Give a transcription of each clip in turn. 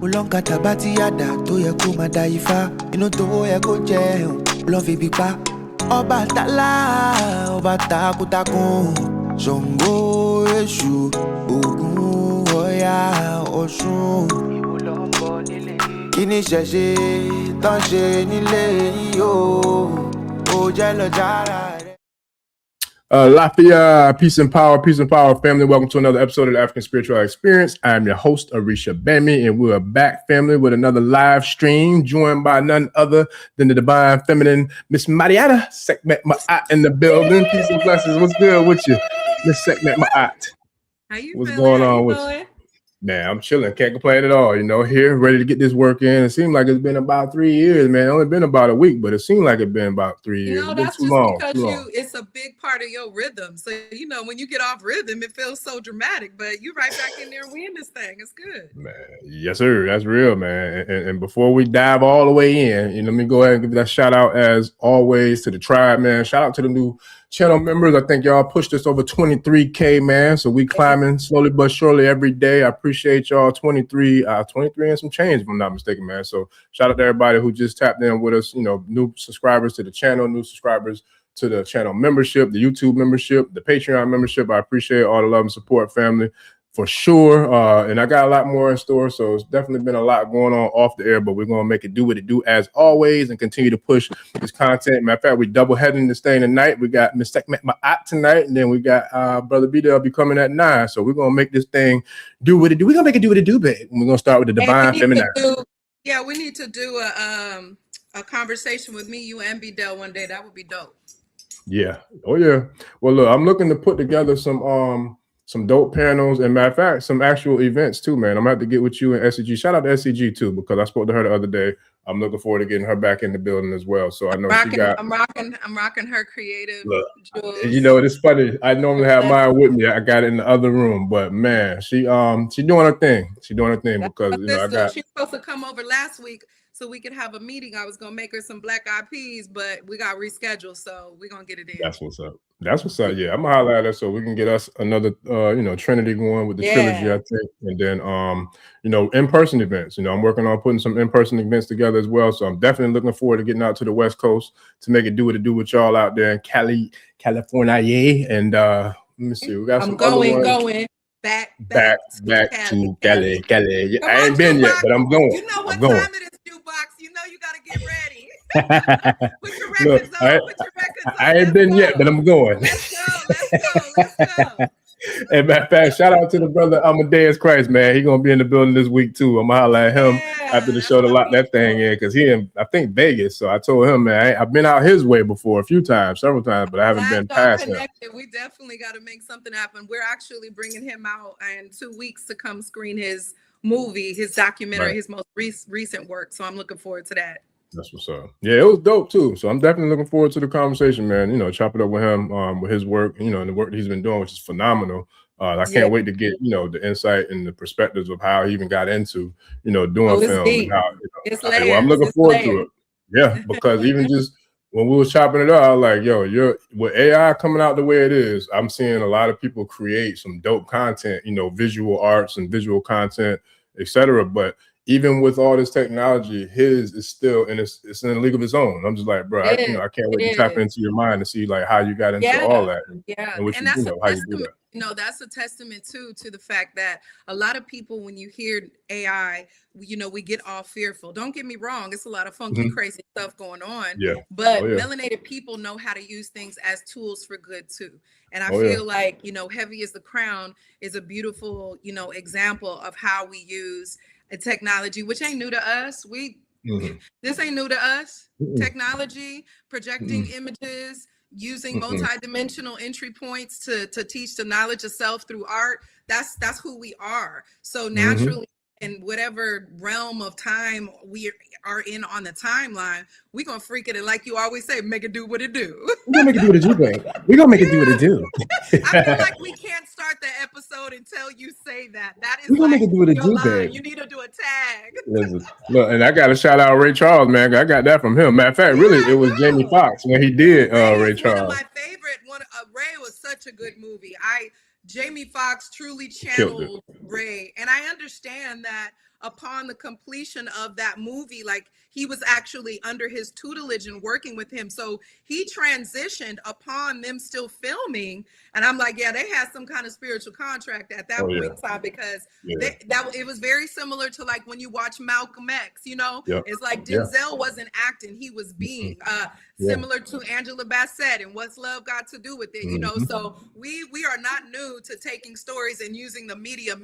Ulonkata bati yada to ye kuma daifa. Inu to ye ko je love bipa. Oba tala, oba takutakun. Zongo eshu, ogun oya osun. Iwulombo nile. Kini sheshe, tan she nile yo. O jalo jara. Lafayette, peace and power, family. Welcome to another episode of the African Spiritual Experience. I am your host, Arisha Bami, and we are back, family, with another live stream, joined by none other than the divine feminine, Miss Mariana Sekhmet Maat in the building. Peace and blessings. What's good with you, Miss Sekhmet Maat? How you What's feeling? going on with you? Man, I'm chilling. Can't complain at all. You know, here, ready to get this work in. It seemed like it's been about 3 years, man. It's only been about a week, but it seemed like it's been about 3 years. You know, that's just because it's a big part of your rhythm. So, you know, when you get off rhythm, it feels so dramatic, but you right back in there winning this thing. It's good. Man, yes, sir. That's real, man. And before we dive all the way in, let me go ahead and give that shout out, as always, to the tribe, man. Shout out to the new channel members. I think y'all pushed us over 23K, man. So we climbing slowly but surely every day. I appreciate y'all. 23 and some change, if I'm not mistaken, man. So shout out to everybody who just tapped in with us. You know, new subscribers to the channel, new subscribers to the channel membership, the YouTube membership, the Patreon membership. I appreciate all the love and support, family, for sure. And I got a lot more in store, so it's definitely been a lot going on off the air, but we're gonna make it do what it do as always and continue to push this content. Matter of fact, we double heading this thing tonight. We got Miss Sekhmet Maat tonight, and then we got Brother B-Dell be coming at 9. So we're gonna make this thing do what it do. We're gonna make it do what it do, babe. And we're gonna start with the divine feminine. We need to do a conversation with me, you, and B-Dell one day. That would be dope. Yeah. Oh yeah. Well, look, I'm looking to put together some dope panels, and matter of fact, some actual events too, man. I'm gonna have to get with you and SCG. Shout out to SCG too, because I spoke to her the other day. I'm looking forward to getting her back in the building as well. So I know I'm rocking her creative jewels. You know, it's funny. I normally have mine with me. I got it in the other room, but man, she doing her thing. She's doing her thing because she's supposed to come over last week so we could have a meeting. I was gonna make her some black eyed peas, but we got rescheduled, so we're gonna get it in. That's what's up. Yeah, I'm gonna holler at her so we can get us another Trinity going with the trilogy, I think. And then in-person events. I'm working on putting some in-person events together as well. So I'm definitely looking forward to getting out to the West Coast to make it do what it do with y'all out there in California. And let me see, we got some going back to Cali. Yeah, I ain't been yet, but I'm going. You know what time it is, Jukebox. You know you gotta get ready. Put your records on. I ain't been yet, but I'm going. Let's go. And matter of fact, shout out to the brother Amadeus Christ, man. He's gonna be in the building this week too. I'm gonna holler at him after the show to lock that thing in, because he in, I think, Vegas. So I told him, man, I've been out his way before several times, but I haven't been past him. We definitely got to make something happen. We're actually bringing him out in 2 weeks to come screen his movie, his documentary, his most recent work. So I'm looking forward to that. That's what's up. Yeah, it was dope too. So I'm definitely looking forward to the conversation, man. Chop it up with him, with his work, and the work that he's been doing, which is phenomenal. I can't wait to get, the insight and the perspectives of how he even got into, doing film. And how, I'm looking forward to it. Yeah, because even just when we was chopping it up, I was like, yo, with AI coming out the way it is, I'm seeing a lot of people create some dope content, visual arts and visual content, etc. But even with all this technology, his is still it's in a league of its own. I'm just like, bro, I can't wait to tap into your mind and see like how you got into all that. And that's how you do that. That's a testament too to the fact that a lot of people, when you hear AI, we get all fearful. Don't get me wrong, it's a lot of funky, crazy stuff going on. Yeah. But melanated people know how to use things as tools for good too. And I feel like, Heavy is the Crown is a beautiful, example of how we use technology, which ain't new to us. This ain't new to us. Technology, projecting images, using multidimensional entry points to teach the knowledge of self through art. That's who we are. So naturally, in whatever realm of time we are in on the timeline, we're gonna freak it, and like you always say, make it do what it do. We're gonna make it do what it do, babe. We're gonna make it do what it do. I feel like we can't start the episode until you say that. That is, we're gonna make it do what it do, babe. You need to do a tag. Listen, look, and I gotta shout out Ray Charles, man. I got that from him. Matter of fact, really, it was Jamie Foxx when he did Ray Charles. One of my favorite. Ray was such a good movie. Jamie Foxx truly channeled Ray, and I understand that upon the completion of that movie, like he was actually under his tutelage and working with him. So he transitioned upon them still filming. And I'm like, yeah, they had some kind of spiritual contract at that point in time, because it was very similar to like when you watch Malcolm X, you know, it's like Denzel wasn't acting, he was being similar to Angela Bassett and What's Love Got to Do with It, you know. So we are not new to taking stories and using the medium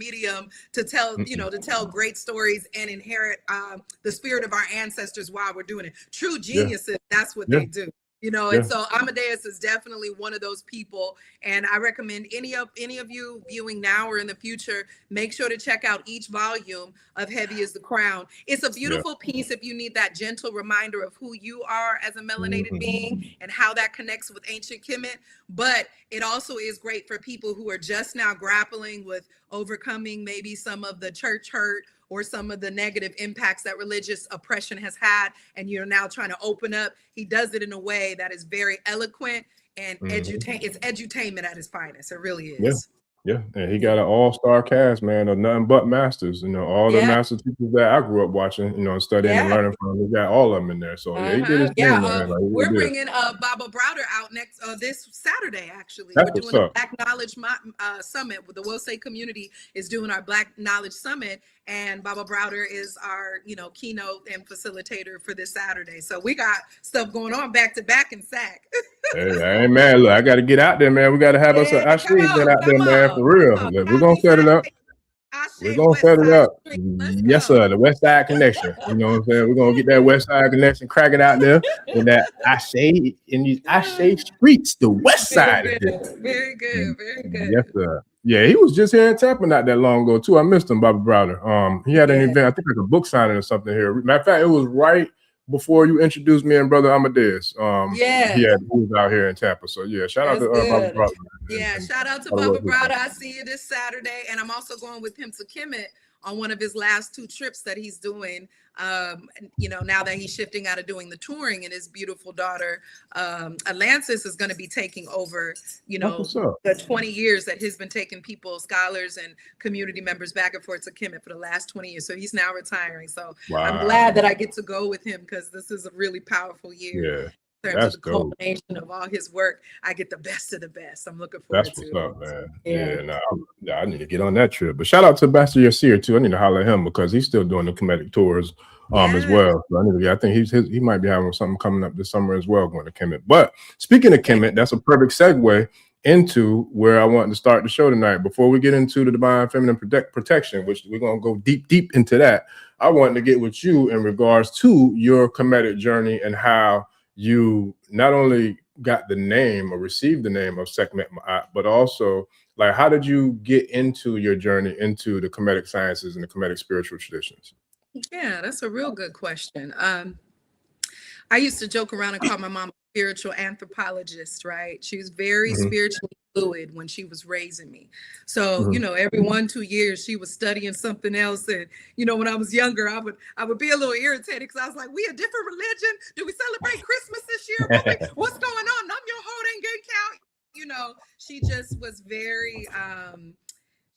to tell, you know, to tell great stories and inherit the spirit of our ancestors while we're doing it. True geniuses, that's what they do. You know, and so Amadeus is definitely one of those people. And I recommend any of you viewing now or in the future, make sure to check out each volume of Heavy is the Crown. It's a beautiful piece if you need that gentle reminder of who you are as a melanated being and how that connects with ancient Kemet. But it also is great for people who are just now grappling with overcoming maybe some of the church hurt or some of the negative impacts that religious oppression has had, and you're now trying to open up. He does it in a way that is very eloquent and it's edutainment at its finest. It really is. Yeah, and he got an all-star cast, man, of nothing but masters. You know, all the master teachers that I grew up watching, you know, and studying and learning from. He got all of them in there. So he did his thing, man. Like, we're bringing Baba Browder out next this Saturday. Actually, we're doing a Black Knowledge Summit. With the Wosei community is doing our Black Knowledge Summit, and Baba Browder is our, you know, keynote and facilitator for this Saturday. So we got stuff going on back to back in SAC. Hey, I ain't mad. Look, I got to get out there, man. We got to have us a Ashley get out there, man, for real. Look, we're going to set it up. We're going to set it up. Yes, sir. The West Side Connection. You know what I'm saying? We're going to get that West Side Connection, crack it out there. And that Ashe in these Ashe streets, the West Side. Very good. Very good. Yes, sir. Yeah, he was just here in Tampa not that long ago, too. I missed him, Baba Browder. He had an event, I think like a book signing or something here. Matter of fact, it was right before you introduced me and brother Amadeus. He was out here in Tampa. So yeah, shout out to Baba Browder. Yeah, shout out to Baba Browder. I see you this Saturday, and I'm also going with him to Kemet on one of his last 2 trips that he's doing. You know, now that he's shifting out of doing the touring, and his beautiful daughter Atlantis is going to be taking over, you know, the 20 years that he's been taking people, scholars and community members back and forth to Kemet for the last 20 years. So he's now retiring. So I'm glad that I get to go with him, because this is a really powerful year. Yeah. In terms of the culmination of all his work, I get the best of the best. I'm looking forward to it. That's what's up, man. I need to get on that trip. But shout out to Pastor Yasir too. I need to holler at him, because he's still doing the Kemetic tours as well. So I think he might be having something coming up this summer as well, going to Kemet. But speaking of Kemet, that's a perfect segue into where I wanted to start the show tonight. Before we get into the divine feminine protection, which we're going to go deep into that, I wanted to get with you in regards to your Kemetic journey and how you not only got the name or received the name of Sekhmet Maat, but also, like, how did you get into your journey into the Kemetic sciences and the Kemetic spiritual traditions? Yeah, that's a real good question. I used to joke around and call my mom a spiritual anthropologist, right? She was very spiritually fluid when she was raising me. So, you know, every 1-2 years she was studying something else. And, you know, when I was younger, I would be a little irritated, because I was like, we a different religion? Do we celebrate Christmas this year? What's going on? Numb your holding gate count. You know, she just was very,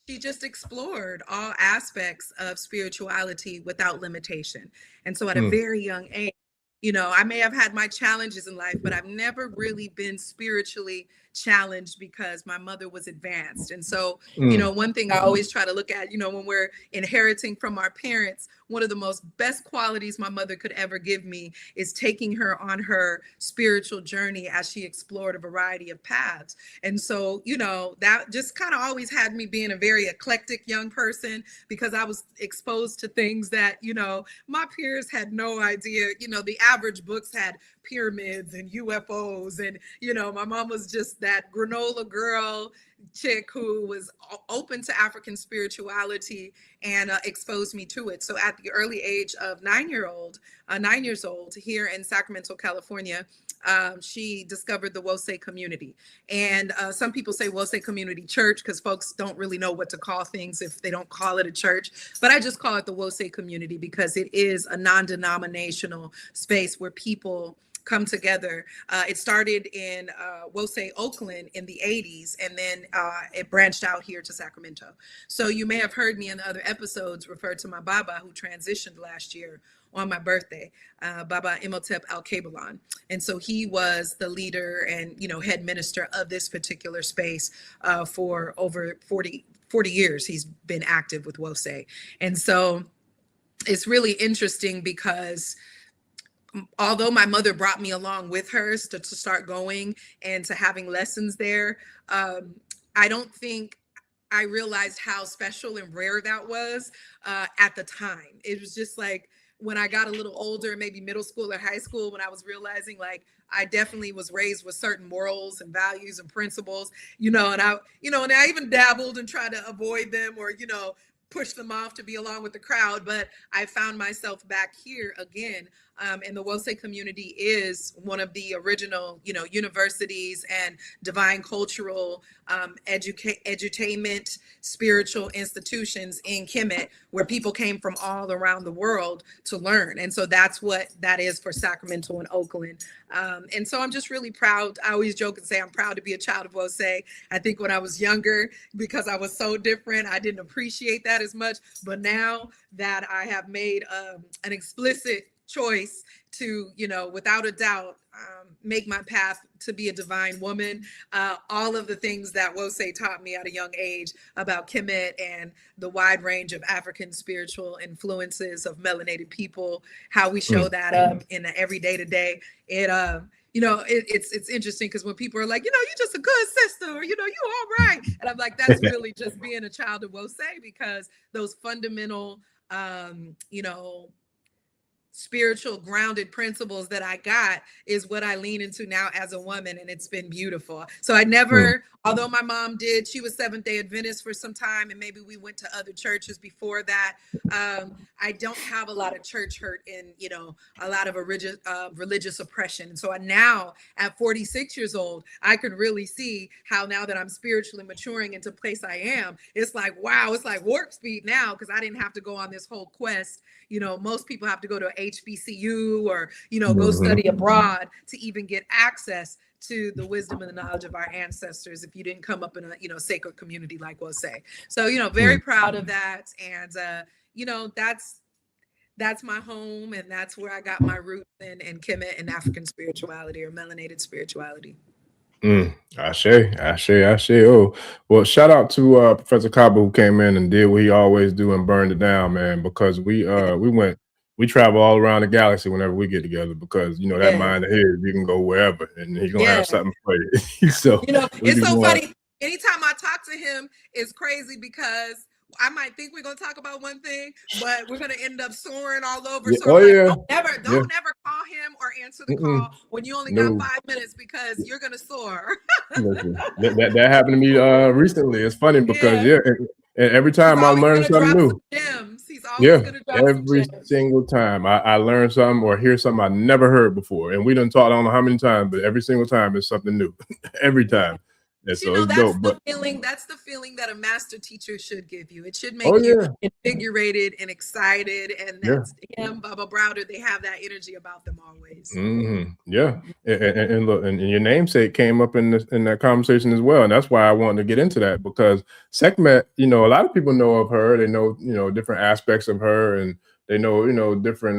she just explored all aspects of spirituality without limitation. And so at a very young age, you know, I may have had my challenges in life, but I've never really been spiritually challenged because my mother was advanced. And so, you know, one thing I always try to look at, you know, when we're inheriting from our parents, one of the most best qualities my mother could ever give me is taking her on her spiritual journey as she explored a variety of paths. And so, you know, that just kind of always had me being a very eclectic young person, because I was exposed to things that, you know, my peers had no idea. You know, the average books had pyramids and UFOs, and, you know, my mom was just that granola girl chick who was open to African spirituality and exposed me to it. So at the early age of 9 years old here in Sacramento, California, she discovered the Wosei community. And some people say Wosei community church, because folks don't really know what to call things if they don't call it a church. But I just call it the Wosei community, because it is a non-denominational space where people come together. It started in Wose, Oakland in the 80s, and then it branched out here to Sacramento. So you may have heard me in the other episodes refer to my Baba, who transitioned last year on my birthday, Baba Imhotep Al-Kabalan. And so he was the leader and, head minister of this particular space for over 40 years. He's been active with Wose. And so it's really interesting because although my mother brought me along with her to start going and to having lessons there, I don't think I realized how special and rare that was at the time. It was just like when I got a little older, maybe middle school or high school, when I was realizing like I definitely was raised with certain morals and values and principles, and I even dabbled and tried to avoid them or, push them off to be along with the crowd. But I found myself back here again. And the Wose community is one of the original, universities and divine cultural edutainment, spiritual institutions in Kemet, where people came from all around the world to learn. And so that's what that is for Sacramento and Oakland. And so I'm just really proud. I always joke and say I'm proud to be a child of Wose. I think when I was younger, because I was so different, I didn't appreciate that as much. But now that I have made an explicit choice to, without a doubt, make my path to be a divine woman. All of the things that Wose taught me at a young age about Kemet and the wide range of African spiritual influences of melanated people, how we show that up in the everyday to day. It's interesting because when people are like, you're just a good sister, or, you all right. And I'm like, that's really just being a child of Wose, because those fundamental, spiritual grounded principles that I got is what I lean into now as a woman. And it's been beautiful. So I never, although my mom she was Seventh-day Adventist for some time, and maybe we went to other churches before that. I don't have a lot of church hurt and, a lot of religious oppression. And so now at 46 years old, I could really see how now that I'm spiritually maturing into the place I am, it's like, wow, it's like warp speed now, because I didn't have to go on this whole quest. Most people have to go to HBCU or, go study abroad to even get access to the wisdom and the knowledge of our ancestors if you didn't come up in a, sacred community like Wose. So, very proud of that. And, that's my home, and that's where I got my roots in Kemet and African spirituality or melanated spirituality. Ashe. Oh, well, shout out to Professor Kaba, who came in and did what he always do and burned it down, man, because we travel all around the galaxy whenever we get together, because that mind of his, you can go wherever and he's gonna have something for you. So it's so funny. Anytime I talk to him, it's crazy because I might think we're gonna talk about one thing, but we're gonna end up soaring all over. So don't never call him or answer the call when you only got 5 minutes, because you're gonna soar. that happened to me recently. It's funny because and every time I learn something new. He's always gonna drop every single time I learn something or hear something I never heard before, and we done talked, I don't know how many times, but every single time it's something new. Every time. And so it's dope. That's the feeling that a master teacher should give you. It should make you invigorated and excited. And that's him, Baba Browder. They have that energy about them always. Yeah. And look, and your namesake came up in that conversation as well. And that's why I wanted to get into that, because Sekhmet, a lot of people know of her. They know, different aspects of her, and they know, different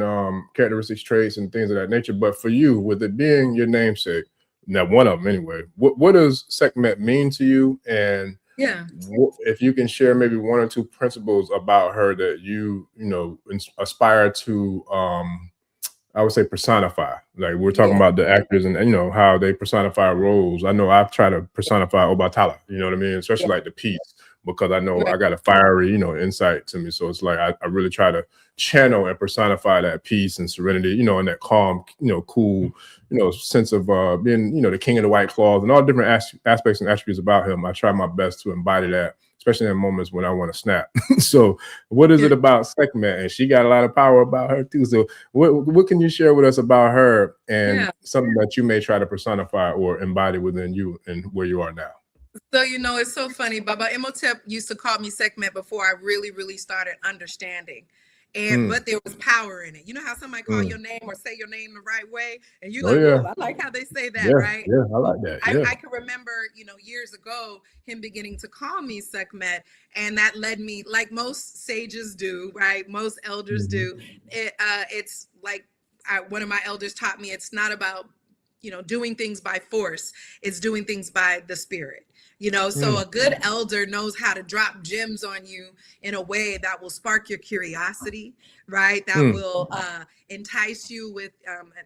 characteristics, traits, and things of that nature. But for you, with it being your namesake, now one of them anyway, what does Sekhmet mean to you? And if you can share maybe one or two principles about her that you aspire to I would say personify. Like we're talking about the actors and how they personify roles. I know I've tried to personify Obatala, you know what I mean, especially like the piece, because I know I got a fiery insight to me. So it's like I really try to channel and personify that peace and serenity, and that calm, cool, sense of being, the king of the white claws and all different aspects and attributes about him. I try my best to embody that, especially in moments when I want to snap. So what is it about Sekhmet? And she got a lot of power about her too. So what can you share with us about her and something that you may try to personify or embody within you and where you are now? So, it's so funny. Baba Imhotep used to call me Sekhmet before I really, really started understanding. And but there was power in it. You know how somebody call your name or say your name the right way, and you Oh, like, yeah. whoa, I like how they say that, Yeah, right? yeah, I like that. Yeah. I can remember, you know, years ago, him beginning to call me Sekhmet, and that led me, like most sages do, right? Most elders do. It's like one of my elders taught me, it's not about, you know, doing things by force. It's doing things by the spirit. You know, so a good elder knows how to drop gems on you in a way that will spark your curiosity, right? That will entice you with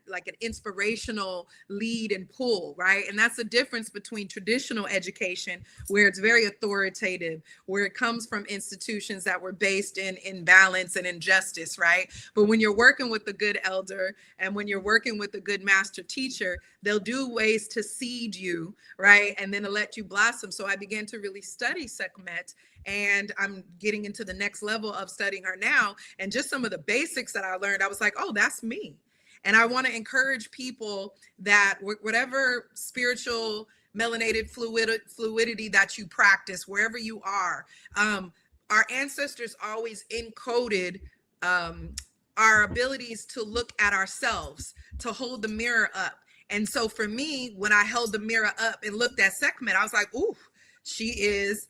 like an inspirational lead and pull, right? And that's the difference between traditional education, where it's very authoritative, where it comes from institutions that were based in balance and injustice, right? But when you're working with a good elder and when you're working with a good master teacher, they'll do ways to seed you, right? And then to let you blossom. So I began to really study Sekhmet, and I'm getting into the next level of studying her now. And just some of the basics that I learned, I was like, oh, that's me. And I want to encourage people that whatever spiritual melanated fluidity that you practice, wherever you are, our ancestors always encoded our abilities to look at ourselves, to hold the mirror up. And so for me, when I held the mirror up and looked at Sekhmet, I was like, ooh, she is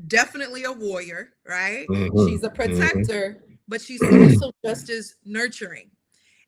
definitely a warrior, right? She's a protector, but she's also just as nurturing.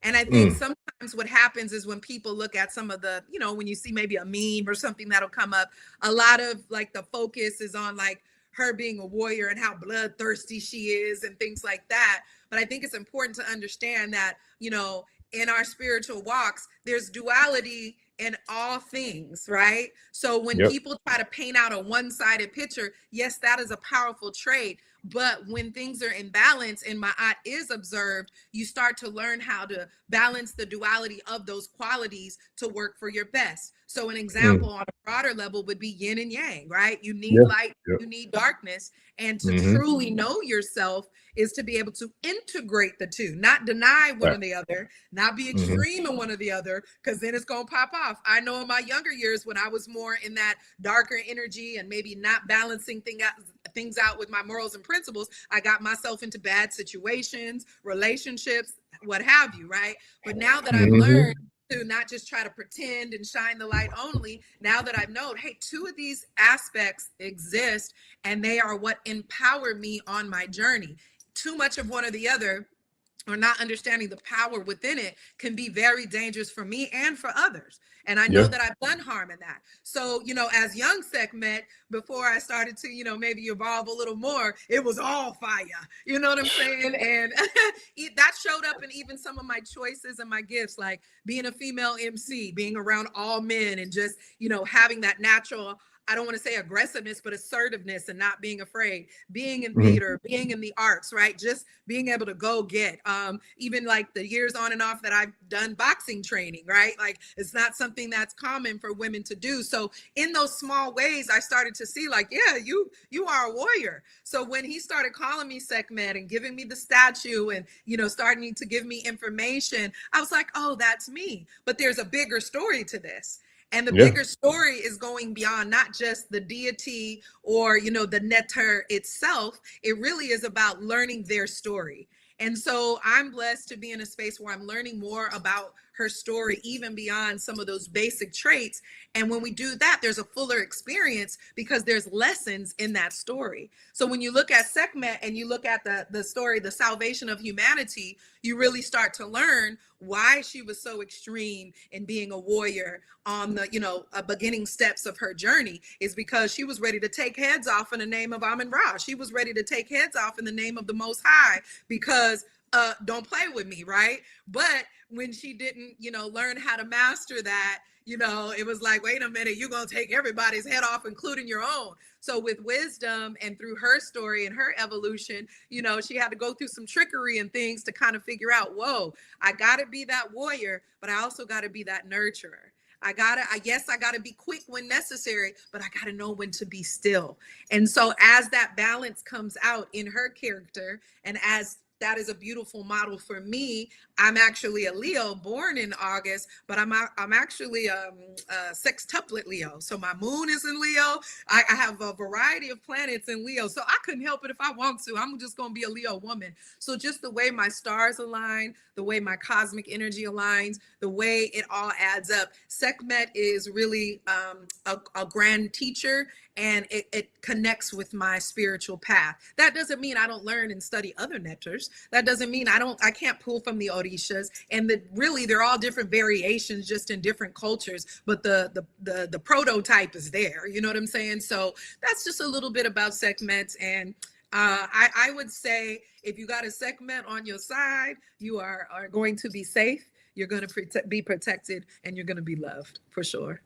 And I think sometimes what happens is when people look at some of the, you know, when you see maybe a meme or something that'll come up, a lot of like the focus is on like her being a warrior and how bloodthirsty she is and things like that. But I think it's important to understand that, you know, in our spiritual walks, there's duality in all things, right? So when people try to paint out a one-sided picture, yes, that is a powerful trait. But when things are in balance and Ma'at is observed, you start to learn how to balance the duality of those qualities to work for your best. So an example on a broader level would be yin and yang, right? You need light, you need darkness. And to truly know yourself is to be able to integrate the two, not deny one or the other, not be extreme in one or the other, because then it's going to pop off. I know in my younger years when I was more in that darker energy and maybe not balancing things out with my morals and principles, I got myself into bad situations, relationships, what have you, right? But now that I've learned to not just try to pretend and shine the light only, now that I've known, hey, two of these aspects exist and they are what empower me on my journey. Too much of one or the other, or not understanding the power within it, can be very dangerous for me and for others. And I know that I've done harm in that. So, you know, as young Sekhmet, before I started to, you know, maybe evolve a little more, it was all fire. You know what I'm saying? And that showed up in even some of my choices and my gifts, like being a female MC, being around all men, and just, you know, having that natural, I don't want to say aggressiveness, but assertiveness and not being afraid, being in theater, being in the arts, right? Just being able to go get, even like the years on and off that I've done boxing training, right? Like it's not something that's common for women to do. So in those small ways, I started to see like, yeah, you are a warrior. So when he started calling me Sekhmet and giving me the statue and, you know, starting to give me information, I was like, oh, that's me. But there's a bigger story to this. And the bigger story is going beyond not just the deity or, you know, the netter itself. It really is about learning their story. And so I'm blessed to be in a space where I'm learning more about her story, even beyond some of those basic traits. And when we do that, there's a fuller experience because there's lessons in that story. So when you look at Sekhmet and you look at the story, the salvation of humanity, you really start to learn why she was so extreme in being a warrior on the, you know, beginning steps of her journey, is because she was ready to take heads off in the name of Amun-Ra. She was ready to take heads off in the name of the Most High, because don't play with me, right? But when she didn't, you know, learn how to master that, you know, it was like, wait a minute, you're going to take everybody's head off, including your own. So with wisdom and through her story and her evolution, you know, she had to go through some trickery and things to kind of figure out, whoa, I got to be that warrior, but I also got to be that nurturer. I gotta be quick when necessary, but I gotta know when to be still. And so as that balance comes out in her character, and as that is a beautiful model for me. I'm actually a Leo, born in August, but I'm actually a sextuplet Leo. So my moon is in Leo. I have a variety of planets in Leo. So I couldn't help it if I want to. I'm just going to be a Leo woman. So just the way my stars align, the way my cosmic energy aligns, the way it all adds up. Sekhmet is really a grand teacher, and it connects with my spiritual path. That doesn't mean I don't learn and study other nectars. That doesn't mean I can't pull from the Orishas, and really they're all different variations, just in different cultures, but the prototype is there. You know what I'm saying? So that's just a little bit about Sekhmet. And I would say if you got a Sekhmet on your side, you are going to be safe. You're going to be protected, and you're going to be loved for sure.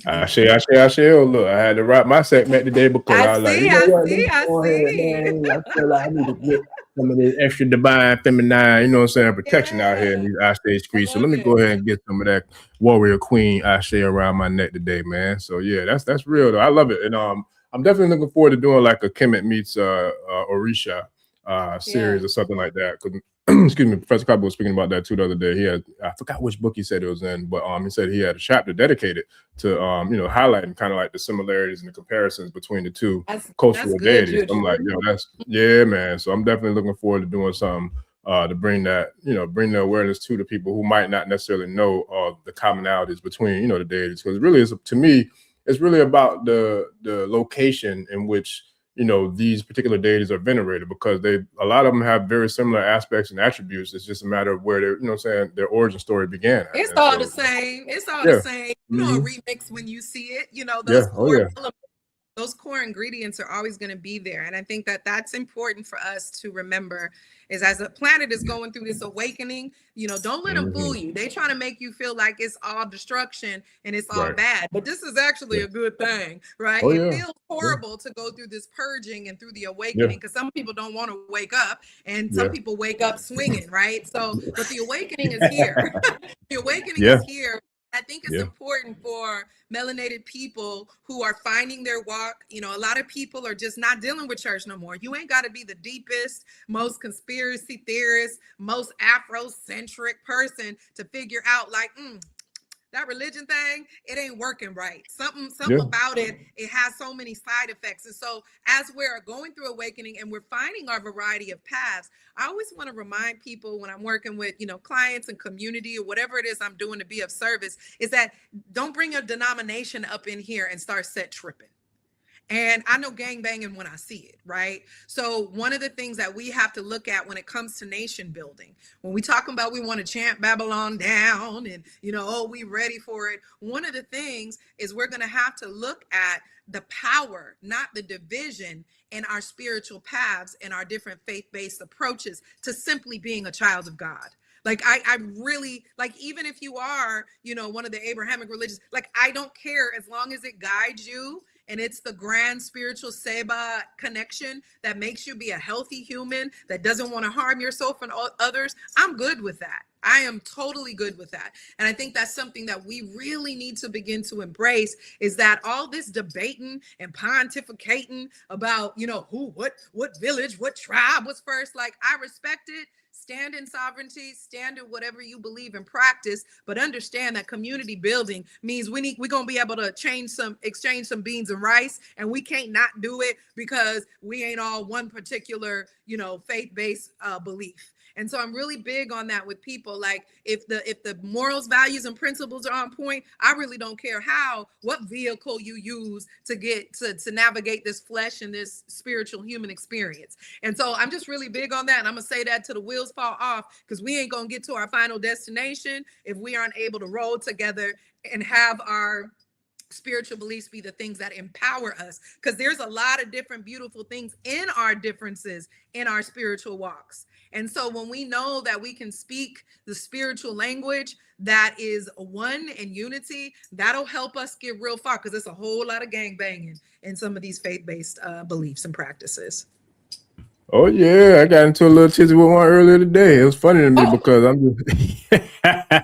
I see. Look, I had to write my Sekhmet today because I was like, you know what? I feel like I need to get some of this extra divine feminine, you know what I'm saying, protection out here in these Ashe streets. So let me go ahead and get some of that warrior queen Ashe around my neck today, man. So yeah, that's real though. I love it. And I'm definitely looking forward to doing like a Kemet meets Orisha series or something like that. Excuse me, Professor Cobb was speaking about that too the other day. He had, I forgot which book he said it was in, but he said he had a chapter dedicated to you know, highlighting kind of like the similarities and the comparisons between the two cultural deities. I'm like, yo, man. So I'm definitely looking forward to doing something to bring that, you know, bring the awareness to the people who might not necessarily know the commonalities between, you know, the deities. Because it really is, to me, it's really about the location in which, you know, these particular deities are venerated, because a lot of them have very similar aspects and attributes. It's just a matter of where you know what I'm saying, their origin story began. It's all the same. It's all the same. You know, a remix when you see it, you know, those core elements, those core ingredients are always going to be there. And I think that that's important for us to remember, is as a planet is going through this awakening, you know, don't let them fool you. They trying to make you feel like it's all destruction and it's all bad, but this is actually a good thing, right? It feels horrible to go through this purging and through the awakening, because some people don't want to wake up, and some people wake up swinging, right? So, but the awakening is here. The awakening is here. I think it's important for melanated people who are finding their walk. You know, a lot of people are just not dealing with church no more. You ain't got to be the deepest, most conspiracy theorist, most Afrocentric person to figure out like, that religion thing, it ain't working right. Something about it has so many side effects. And so as we're going through awakening and we're finding our variety of paths, I always want to remind people when I'm working with, you know, clients and community or whatever it is I'm doing to be of service, is that don't bring a denomination up in here and start set tripping. And I know gang banging when I see it, right? So one of the things that we have to look at when it comes to nation building, when we talk about we want to chant Babylon down and, you know, oh, we ready for it. One of the things is we're going to have to look at the power, not the division, in our spiritual paths and our different faith-based approaches to simply being a child of God. Like, I really, like, even if you are, you know, one of the Abrahamic religions, like, I don't care as long as it guides you. And it's the grand spiritual Seba connection that makes you be a healthy human that doesn't want to harm yourself and others. I'm good with that. I am totally good with that. And I think that's something that we really need to begin to embrace, is that all this debating and pontificating about, you know, who, what village, what tribe was first, like, I respect it. Stand in sovereignty, stand in whatever you believe and practice, but understand that community building means we're going to be able to exchange some beans and rice, and we can't not do it because we ain't all one particular, you know, faith-based belief. And so I'm really big on that with people. Like, if the morals, values, and principles are on point, I really don't care what vehicle you use to get to navigate this flesh and this spiritual human experience. And so I'm just really big on that. And I'm gonna say that till the wheels fall off, because we ain't gonna get to our final destination if we aren't able to roll together and have our spiritual beliefs be the things that empower us, because there's a lot of different beautiful things in our differences in our spiritual walks. And so when we know that we can speak the spiritual language that is one and unity, that'll help us get real far, because there's a whole lot of gang banging in some of these faith-based beliefs and practices. Oh yeah, I got into a little tizzy with one earlier today. It was funny to me because I'm just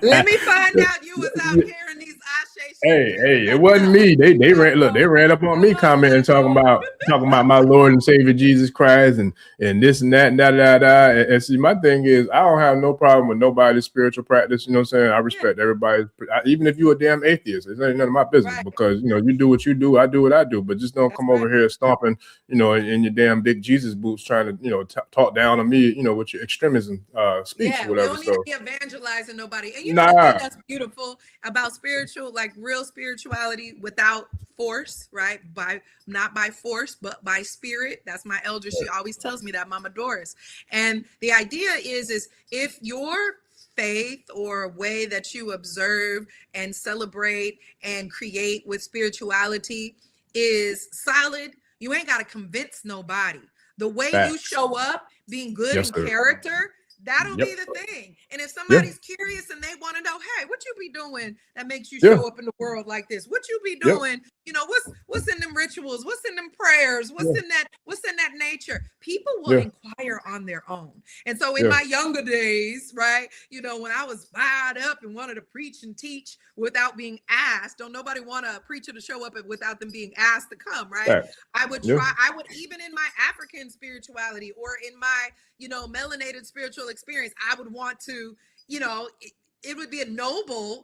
let me find out you was out carrying these Ashe Hey, it wasn't me. They ran up on me commenting talking about my Lord and Savior Jesus Christ and this and that and da. And see, my thing is I don't have no problem with nobody's spiritual practice. You know what I'm saying? I respect everybody, even if you're a damn atheist. It ain't none of my business because you do what you do, I do what I do. But just don't come over here stomping, in your damn big Jesus boots, trying to talk down on me, with your extremism speech or whatever. We don't need to be evangelizing nobody. And know the thing that's beautiful about spiritual, like real spirituality without force, right? Not by force, but by spirit. That's my elder. She always tells me that, Mama Doris. And the idea is if your faith or way that you observe and celebrate and create with spirituality is solid, you ain't got to convince nobody. The way you show up, being good in character, that'll be the thing. And if somebody's curious and they want to know, hey, what you be doing that makes you show up in the world like this? What you be doing? What's in them rituals? What's in them prayers? What's in that nature? People will inquire on their own. And so in my younger days, right, when I was fired up and wanted to preach and teach without being asked, don't nobody want a preacher to show up without them being asked to come, right? I would try, I would, even in my African spirituality or in my, melanated spiritual experience, I would want to, it would be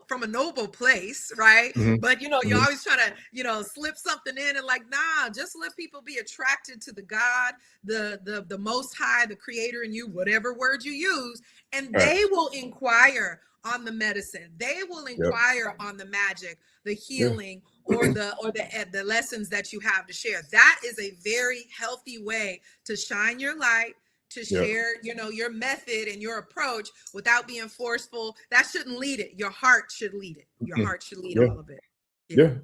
from a noble place, right? But you always try to, slip something in and just let people be attracted to the God, the Most High, the Creator in you, whatever word you use, and they will inquire on the medicine. They will inquire on the magic, the healing, or the lessons that you have to share. That is a very healthy way to shine your light, to share, your method and your approach without being forceful. That shouldn't lead it. Your heart should lead it. Your heart should lead all of it.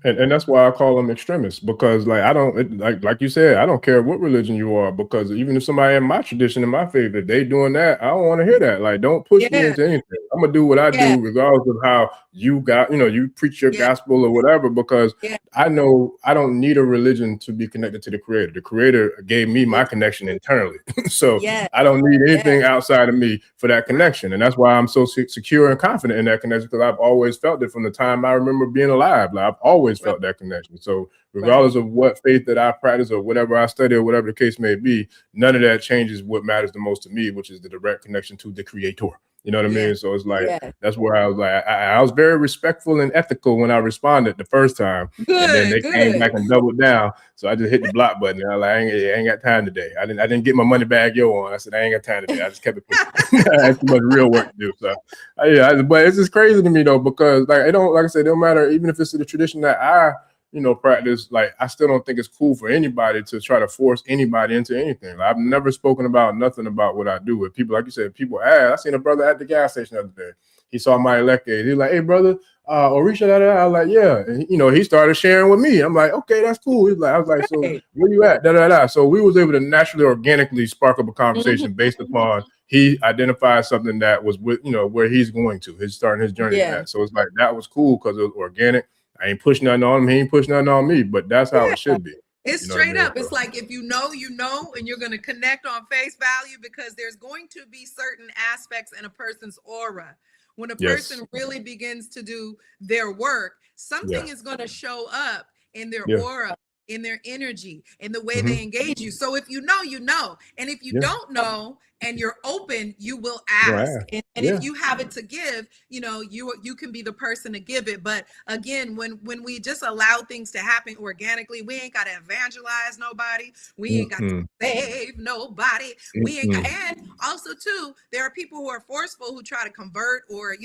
And that's why I call them extremists, because I don't like you said, I don't care what religion you are, because even if somebody in my tradition, in my faith, if they doing that, I don't want to hear that. Like, don't push me into anything. I'm gonna do what I do, regardless of how you you preach your gospel or whatever, because I know I don't need a religion to be connected to the Creator. The Creator gave me my connection internally. So I don't need anything outside of me for that connection. And that's why I'm so secure and confident in that connection, because I've always felt it from the time I remember being alive. Like, I've always felt that connection. So regardless of what faith that I practice or whatever I study or whatever the case may be, none of that changes what matters the most to me, which is the direct connection to the Creator. You know what I mean? So it's like, that's where I was like, I was very respectful and ethical when I responded the first time. And then they came back and doubled down. So I just hit the block button. And I was like, I ain't got time today. I didn't get my money bag on. I said, I ain't got time today. I just kept it pushing. I had too much real work to do. So but it's just crazy to me though, because like I said, it don't matter, even if it's the tradition that I practice, like I still don't think it's cool for anybody to try to force anybody into anything. Like, I've never spoken about nothing about what I do with people. Like you said, people ask. I seen a brother at the gas station the other day. He saw my elected. He's like, hey brother, Orisha, I was like, yeah. And he started sharing with me. I'm like, okay, that's cool. He's like, I was like, so where you at? So we was able to naturally, organically spark up a conversation based upon he identified something that was with, where he's going to. He's starting his journey with that. So it's like, that was cool because it was organic. I ain't pushing nothing on him. He ain't pushing nothing on me, but that's how it should be. It's straight up. It's like, if you know, and you're going to connect on face value, because there's going to be certain aspects in a person's aura. When a person really begins to do their work, something is going to show up in their aura, in their energy, in the way they engage you. So if you know, you know. And if you don't know and you're open, you will ask. And if you have it to give, you can be the person to give it. But again, when we just allow things to happen organically, we ain't got to evangelize nobody. We ain't got to save nobody. We ain't and also too, there are people who are forceful, who try to convert or,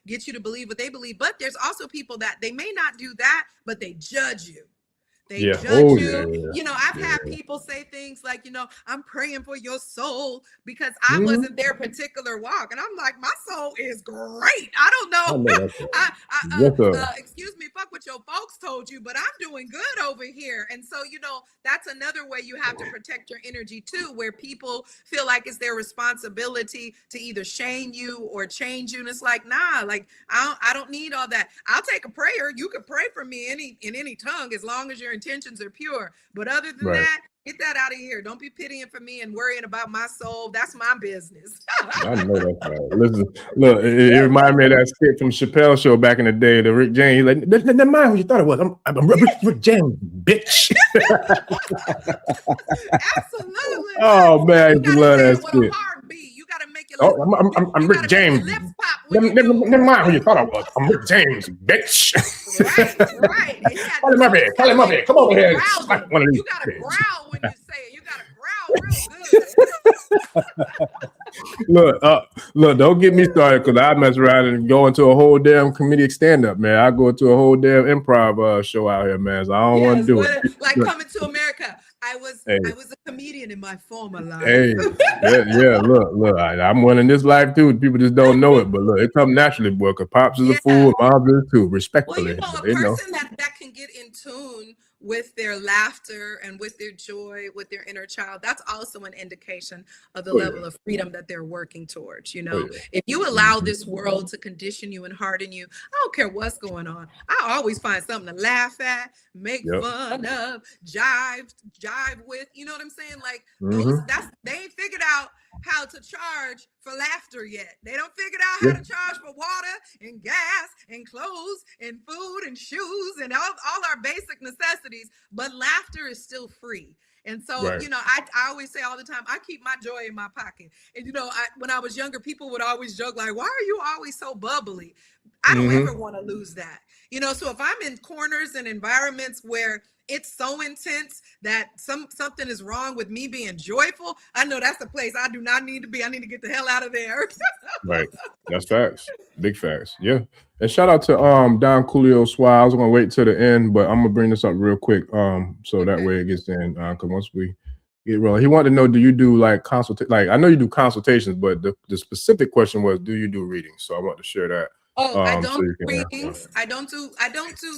get you to believe what they believe. But there's also people that they may not do that, but they judge you. They judge you. I've had people say things like, I'm praying for your soul because I wasn't their particular walk. And I'm like, my soul is great. I don't know. Excuse me, fuck what your folks told you, but I'm doing good over here. And so, that's another way you have to protect your energy too, where people feel like it's their responsibility to either shame you or change you. And it's like, nah, like I don't need all that. I'll take a prayer. You can pray for me in any tongue as long as your intentions are pure. But other than that, Get that out of here. Don't be pitying for me and worrying about my soul. That's my business. I know that's right. Listen, look, it reminded me of that skit from Chappelle Show back in the day. The Rick James, he's like, never mind who you thought it was. I'm Rick James, bitch. Absolutely. Oh man, I used to love that skit. You gotta make it. I'm Rick James. Never mind who you thought I was. I'm Rick James, bitch. Right. Call him up here. Come over here. You gotta growl when you say it. You gotta growl real good. Look, don't get me started because I mess around and go into a whole damn comedic stand-up, man. I go into a whole damn improv show out here, man. So I don't want to do it. Like Coming to America. I was a comedian in my former life. Hey, yeah. Look. I'm winning this life too. People just don't know it, but look, it comes naturally, boy. Cause pops is a fool, mom is too. Respectfully, well, a person that can get in tune with their laughter and with their joy, with their inner child, that's also an indication of the level of freedom that they're working towards. You know, if you allow this world to condition you and harden you, I don't care what's going on. I always find something to laugh at, make fun of, jive with. You know what I'm saying? Like they ain't figured out how to charge for laughter yet. They don't figure out how to charge for water and gas and clothes and food and shoes and all our basic necessities, but laughter is still free. And so, you know, I always say all the time, I keep my joy in my pocket. And, you know, when I was younger, people would always joke like, why are you always so bubbly? I don't ever want to lose that. You know, so if I'm in corners and environments where it's so intense that something is wrong with me being joyful, I know that's a place I do not need to be. I need to get the hell out of there. Right. That's facts. Big facts. Yeah. And shout out to Don Coolio Swire. I was gonna wait till the end, but I'm gonna bring this up real quick. So that way it gets in. Cause once we get rolling. He wanted to know, do you do like I know you do consultations, but the specific question was, do you do readings? So I want to share that. I don't do readings. I don't do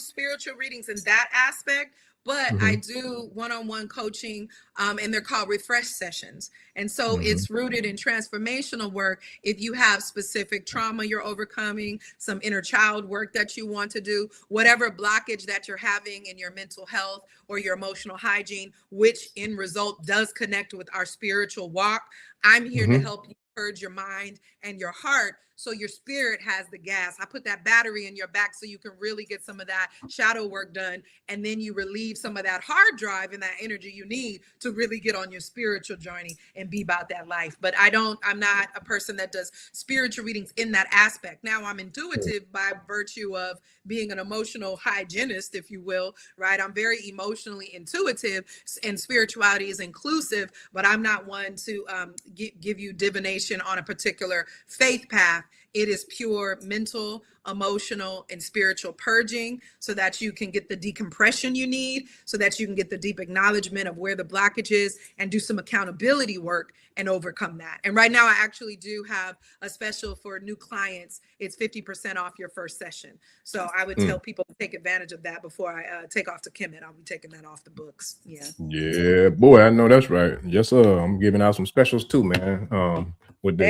spiritual readings in that aspect, but I do one-on-one coaching, and they're called refresh sessions. And so it's rooted in transformational work. If you have specific trauma you're overcoming, some inner child work that you want to do, whatever blockage that you're having in your mental health or your emotional hygiene, which in result does connect with our spiritual walk, I'm here to help you purge your mind and your heart so your spirit has the gas. I put that battery in your back so you can really get some of that shadow work done, and then you relieve some of that hard drive and that energy you need to really get on your spiritual journey and be about that life. But I'm not a person that does spiritual readings in that aspect. Now I'm intuitive by virtue of being an emotional hygienist, if you will, right? I'm very emotionally intuitive, and spirituality is inclusive, but I'm not one to give you divination on a particular faith path. It is pure mental, emotional, and spiritual purging so that you can get the decompression you need, so that you can get the deep acknowledgement of where the blockage is and do some accountability work and overcome that. And right now I actually do have a special for new clients. It's 50% off your first session. So I would tell people to take advantage of that before I take off to Kemet. I'll be taking that off the books. Yeah, boy, I know that's right. Yes, sir. I'm giving out some specials too, man. With the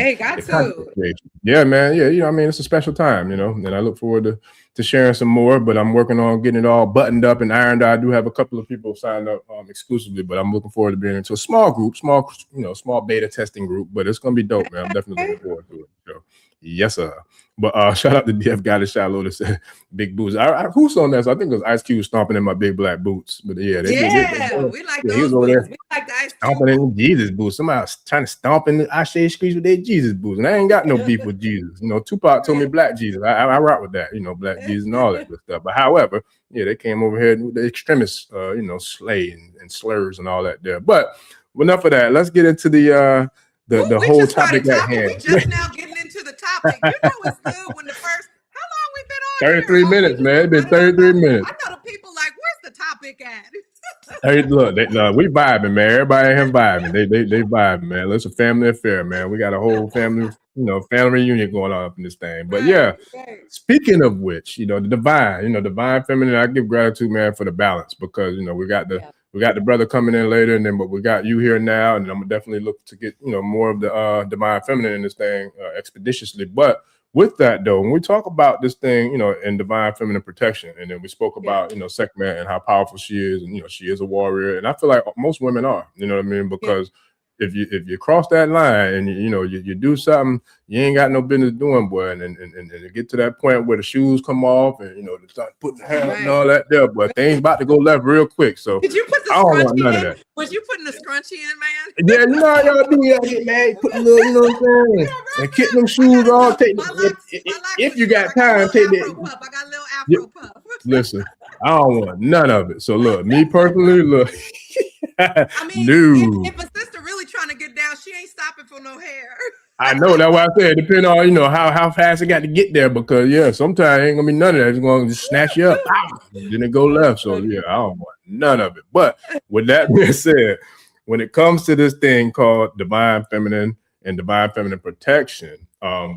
yeah, man. Yeah, you know, I mean, it's a special time, you know, and I look forward to sharing some more, but I'm working on getting it all buttoned up and ironed out. I do have a couple of people signed up exclusively, but I'm looking forward to being into a small group, small beta testing group, but it's going to be dope, man. I'm definitely looking forward to it. So, yes, sir. But shout out to DF Guy that shot low that said big boots. Who's on that? So I think it was Ice Cube stomping in my big black boots. But yeah, we like those boots. We like the Ice Cube stomping in Jesus boots. Somebody was trying to stomp in the Ashe streets with their Jesus boots, and I ain't got no beef with Jesus. You know, Tupac told me black Jesus. I rock with that. You know, black Jesus and all that good stuff. But however, yeah, they came over here with the extremists, slay and slurs and all that there. But enough of that. Let's get into the whole topic at hand. We just now getting into the topic. You know it's good when the first. How long we been on? 33 minutes, man. It's been 33 minutes. I know the people like, where's the topic at? Hey, look, we vibing, man. Everybody in here vibing. They vibing, man. It's a family affair, man. We got a whole family, family reunion going on up in this thing. But speaking of which, the divine feminine, I give gratitude, man, for the balance, because we got the brother coming in later, and then but we got you here now, and I'm gonna definitely look to get more of the divine feminine in this thing expeditiously. But with that though, when we talk about this thing, you know, in divine feminine protection, and then we spoke about, you know, Sekhmet and how powerful she is, and, you know, she is a warrior. And I feel like most women are, you know what I mean? Because if you cross that line and you do something you ain't got no business doing, boy, and get to that point where the shoes come off and, you know, they start putting the hair up and all that there, but things about to go left real quick. So did you put the I don't want none scrunchie of in? that. Was you putting the scrunchie in, man? Yeah, you know how y'all do, y'all get mad, put a little, you know what I'm saying, and kick them shoes off. Take if you got time, take that. I got a little afro puff. Listen, I don't want none of it. So look, me personally, look. I mean, no. if a sister really trying to get down, she ain't stopping for no hair. I know, that's why I said depending on, you know, how fast it got to get there, because sometimes ain't gonna be none of that. It's gonna just snatch you up, then it go left. So yeah, I don't want none of it. But with that being said, when it comes to this thing called divine feminine and divine feminine protection,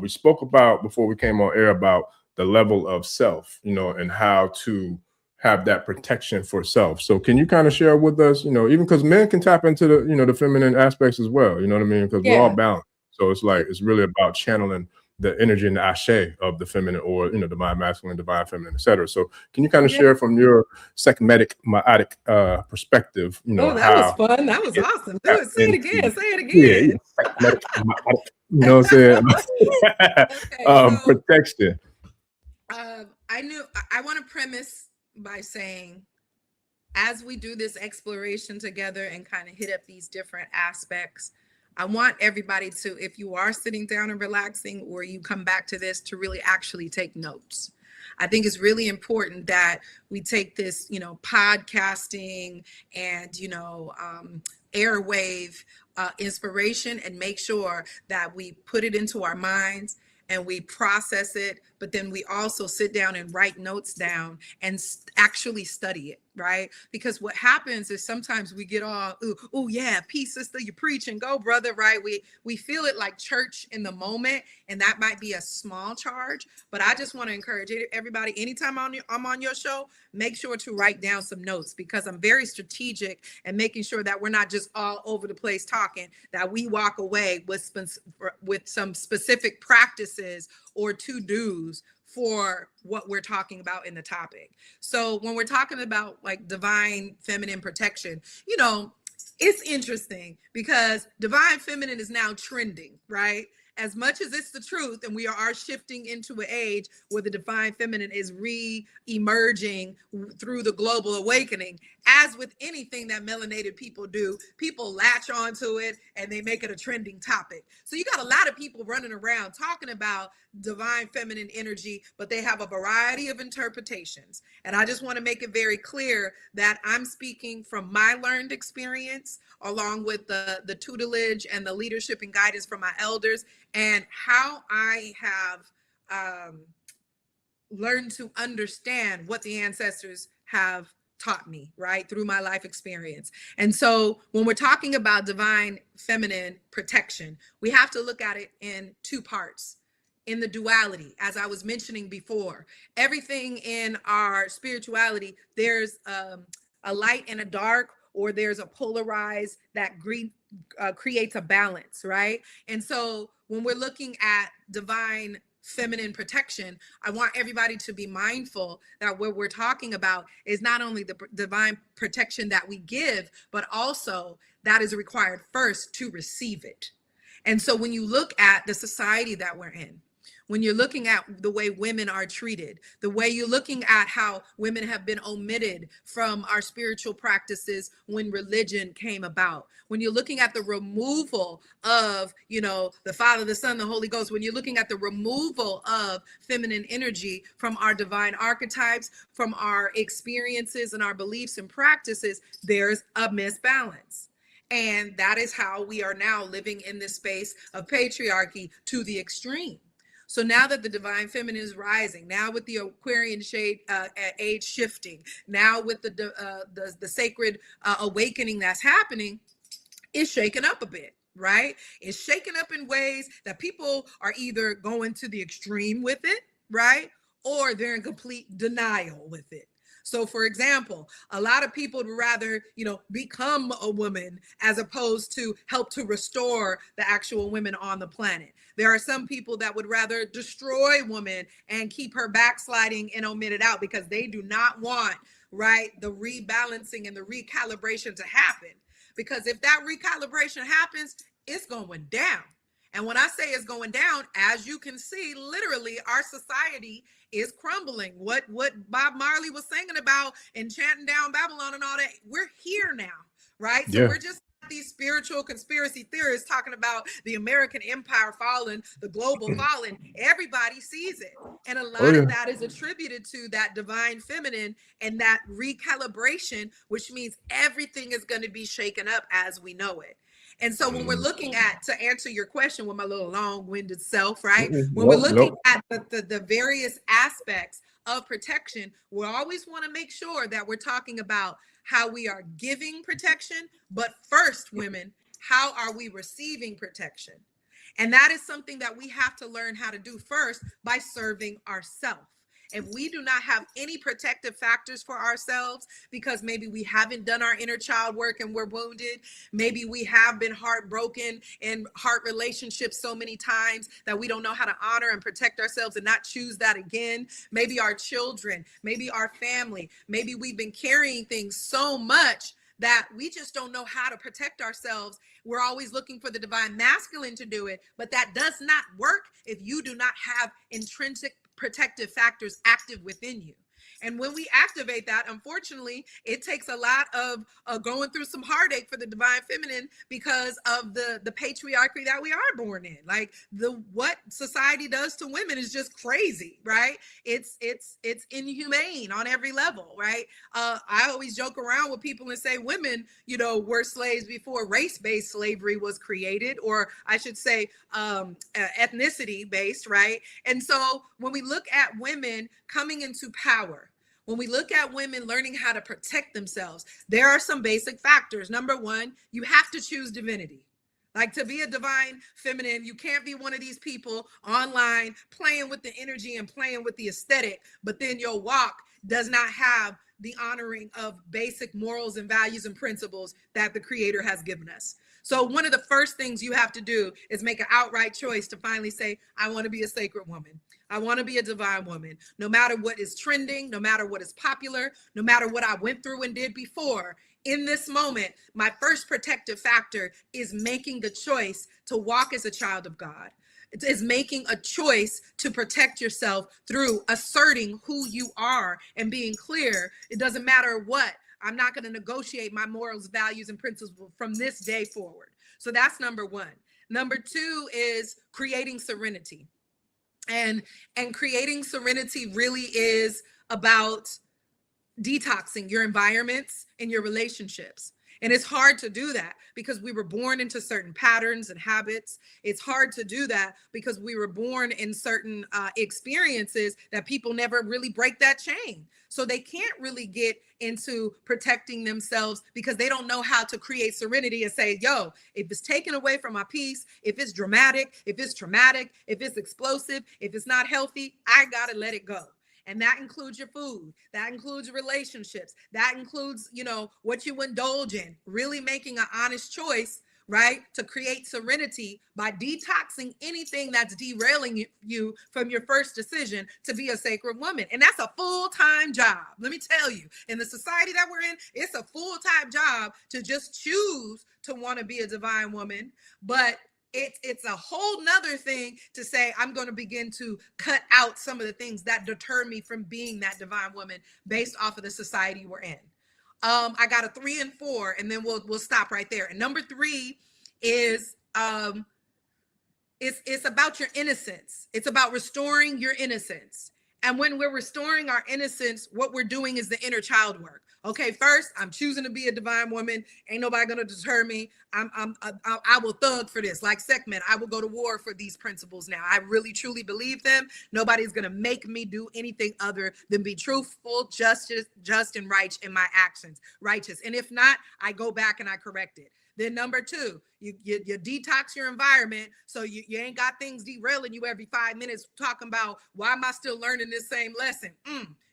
we spoke about before we came on air about the level of self, you know, and how to have that protection for self. So can you kind of share with us, you know, even because men can tap into the, you know, the feminine aspects as well, you know what I mean? Because we're all balanced. So it's like, it's really about channeling the energy and the ashe of the feminine, or, you know, divine masculine, divine feminine, etc. So can you kind of share from your Sekhmetic Maatic perspective, you know, that was fun. That was awesome. Do it. Say it again. Say it again. Sekhmetic Maatic, you know what I'm saying? Protection. I want to premise by saying, as we do this exploration together and kind of hit up these different aspects, I want everybody to, if you are sitting down and relaxing, or you come back to this, to really actually take notes. I think it's really important that we take this, you know, podcasting and, you know, airwave inspiration, and make sure that we put it into our minds and we process it, but then we also sit down and write notes down and actually study it, right? Because what happens is sometimes we get all, oh yeah, peace, sister, you preach and go, brother, right? We feel it like church in the moment, and that might be a small charge, but I just want to encourage everybody, anytime I'm on your show, make sure to write down some notes, because I'm very strategic and making sure that we're not just all over the place talking, that we walk away with some specific practices or to-dos for what we're talking about in the topic. So when we're talking about like divine feminine protection, you know, it's interesting because divine feminine is now trending, right? As much as it's the truth, and we are shifting into an age where the divine feminine is re-emerging through the global awakening. As with anything that melanated people do, people latch onto it and they make it a trending topic. So you got a lot of people running around talking about divine feminine energy, but they have a variety of interpretations. And I just want to make it very clear that I'm speaking from my learned experience, along with the tutelage and the leadership and guidance from my elders, and how I have learned to understand what the ancestors have taught me, right, through my life experience. And so when we're talking about divine feminine protection, we have to look at it in two parts. In the duality, as I was mentioning before, everything in our spirituality, there's a light and a dark, or there's a polarized that creates a balance, right? And so when we're looking at divine feminine protection, I want everybody to be mindful that what we're talking about is not only the divine protection that we give, but also that is required first to receive it. And so when you look at the society that we're in, when you're looking at the way women are treated, the way you're looking at how women have been omitted from our spiritual practices when religion came about, when you're looking at the removal of, you know, the Father, the Son, the Holy Ghost, when you're looking at the removal of feminine energy from our divine archetypes, from our experiences and our beliefs and practices, there's a misbalance. And that is how we are now living in this space of patriarchy to the extreme. So now that the divine feminine is rising, now with the Aquarian shade age shifting, now with the sacred awakening that's happening, it's shaken up a bit, right? It's shaken up in ways that people are either going to the extreme with it, right? Or they're in complete denial with it. So for example, a lot of people would rather, become a woman as opposed to help to restore the actual women on the planet. There are some people that would rather destroy women and keep her backsliding and omit it out because they do not want, right, the rebalancing and the recalibration to happen. Because if that recalibration happens, it's going down. And when I say it's going down, as you can see, literally our society is crumbling. What Bob Marley was singing about and chanting down Babylon and all that, we're here now, right? So we're just these spiritual conspiracy theorists talking about the American empire falling, the global falling. Everybody sees it. And a lot of that is attributed to that divine feminine and that recalibration, which means everything is going to be shaken up as we know it. And so when we're looking at, to answer your question with my little long-winded self, right? When we're looking at the various aspects of protection, we always want to make sure that we're talking about how we are giving protection, but first, women, how are we receiving protection? And that is something that we have to learn how to do first by serving ourselves. If we do not have any protective factors for ourselves, because maybe we haven't done our inner child work and we're wounded, maybe we have been heartbroken in heart relationships so many times that we don't know how to honor and protect ourselves and not choose that again. Maybe our children, maybe our family, maybe we've been carrying things so much that we just don't know how to protect ourselves. We're always looking for the divine masculine to do it, but that does not work if you do not have intrinsic protective factors active within you. And when we activate that, unfortunately, it takes a lot of going through some heartache for the divine feminine because of the patriarchy that we are born in. Like what society does to women is just crazy, right? It's inhumane on every level, right? I always joke around with people and say women, were slaves before race-based slavery was created, or I should say ethnicity-based, right? And so when we look at women coming into power, when we look at women learning how to protect themselves, there are some basic factors. Number one, you have to choose divinity. Like to be a divine feminine, you can't be one of these people online playing with the energy and playing with the aesthetic, but then your walk does not have the honoring of basic morals and values and principles that the Creator has given us. So one of the first things you have to do is make an outright choice to finally say, I want to be a sacred woman. I want to be a divine woman. No matter what is trending, no matter what is popular, no matter what I went through and did before, in this moment, my first protective factor is making the choice to walk as a child of God. It is making a choice to protect yourself through asserting who you are and being clear. It doesn't matter what. I'm not going to negotiate my morals, values, and principles from this day forward. So that's number one. Number two is creating serenity. And creating serenity really is about detoxing your environments and your relationships. And it's hard to do that because we were born into certain patterns and habits. It's hard to do that because we were born in certain experiences that people never really break that chain. So they can't really get into protecting themselves because they don't know how to create serenity and say, yo, if it's taken away from my peace, if it's dramatic, if it's traumatic, if it's explosive, if it's not healthy, I got to let it go. And that includes your food. That includes relationships. That includes, what you indulge in, really making an honest choice, right? To create serenity by detoxing anything that's derailing you from your first decision to be a sacred woman. And that's a full-time job. Let me tell you, in the society that we're in, it's a full-time job to just choose to want to be a divine woman. But it's a whole nother thing to say, I'm going to begin to cut out some of the things that deter me from being that divine woman based off of the society we're in. I got a 3 and 4, and then we'll stop right there. And number 3 is it's about your innocence. It's about restoring your innocence. And when we're restoring our innocence, what we're doing is the inner child work. Okay, first, I'm choosing to be a divine woman. Ain't nobody gonna deter me. I will thug for this. Like Sekhmet, I will go to war for these principles now. I really, truly believe them. Nobody's gonna make me do anything other than be truthful, just and right in my actions. Righteous. And if not, I go back and I correct it. Then number 2, you detox your environment so you ain't got things derailing you every 5 minutes talking about, why am I still learning this same lesson?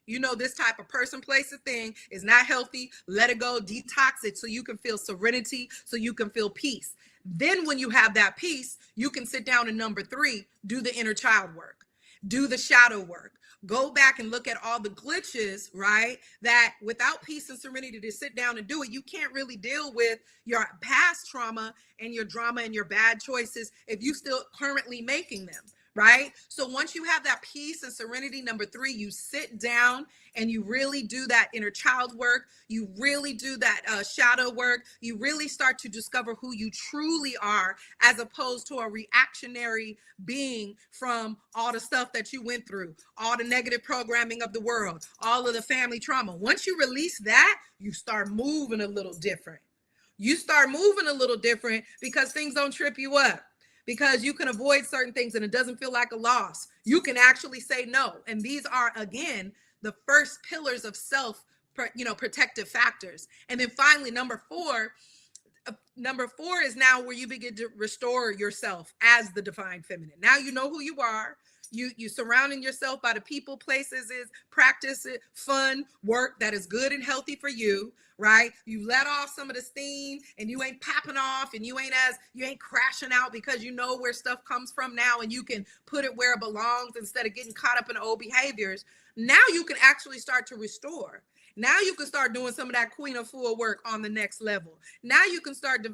You know, this type of person, place, or thing is not healthy. Let it go, detox it so you can feel serenity, so you can feel peace. Then when you have that peace, you can sit down in number 3, do the inner child work, do the shadow work. Go back and look at all the glitches, right? That without peace and serenity to sit down and do it, you can't really deal with your past trauma and your drama and your bad choices if you still currently making them, right? So once you have that peace and serenity, number 3, you sit down and you really do that inner child work. You really do that shadow work. You really start to discover who you truly are, as opposed to a reactionary being from all the stuff that you went through, all the negative programming of the world, all of the family trauma. Once you release that, you start moving a little different. You start moving a little different because things don't trip you up, because you can avoid certain things and it doesn't feel like a loss. You can actually say no. And these are, again, the first pillars of self, protective factors. And then finally, number 4 is now where you begin to restore yourself as the divine feminine. Now you know who you are. You surrounding yourself by the people, places, practice, fun work that is good and healthy for you, right? You let off some of the steam and you ain't popping off and you ain't crashing out, because you know where stuff comes from now and you can put it where it belongs instead of getting caught up in old behaviors. Now you can actually start to restore. Now you can start doing some of that Queen of Fool work on the next level. Now you can start,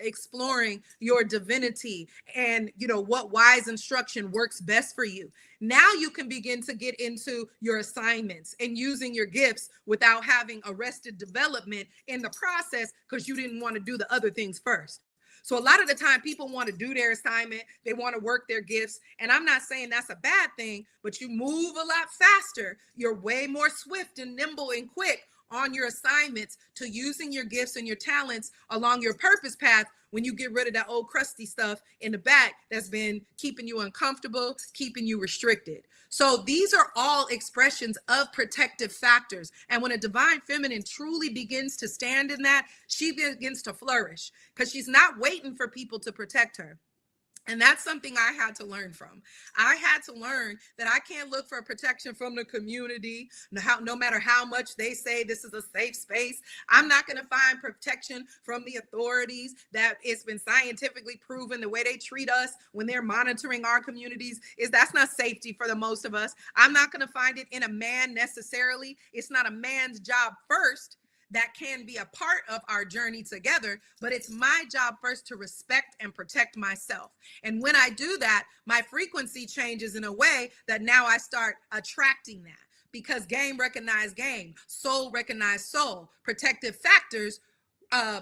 exploring your divinity and, what wise instruction works best for you. Now you can begin to get into your assignments and using your gifts without having arrested development in the process because you didn't want to do the other things first. So a lot of the time people want to do their assignment, they want to work their gifts. And I'm not saying that's a bad thing, but you move a lot faster. You're way more swift and nimble and quick on your assignments to using your gifts and your talents along your purpose path when you get rid of that old crusty stuff in the back that's been keeping you uncomfortable, keeping you restricted. So these are all expressions of protective factors. And when a divine feminine truly begins to stand in that, she begins to flourish because she's not waiting for people to protect her. And that's something I had to learn from. I had to learn that I can't look for protection from the community, no matter how much they say this is a safe space. I'm not going to find protection from the authorities that it's been scientifically proven the way they treat us when they're monitoring our communities that's not safety for the most of us. I'm not going to find it in a man necessarily. It's not a man's job first. That can be a part of our journey together, but it's my job first to respect and protect myself. And when I do that, my frequency changes in a way that now I start attracting that, because game recognize game, soul recognize soul. Protective factors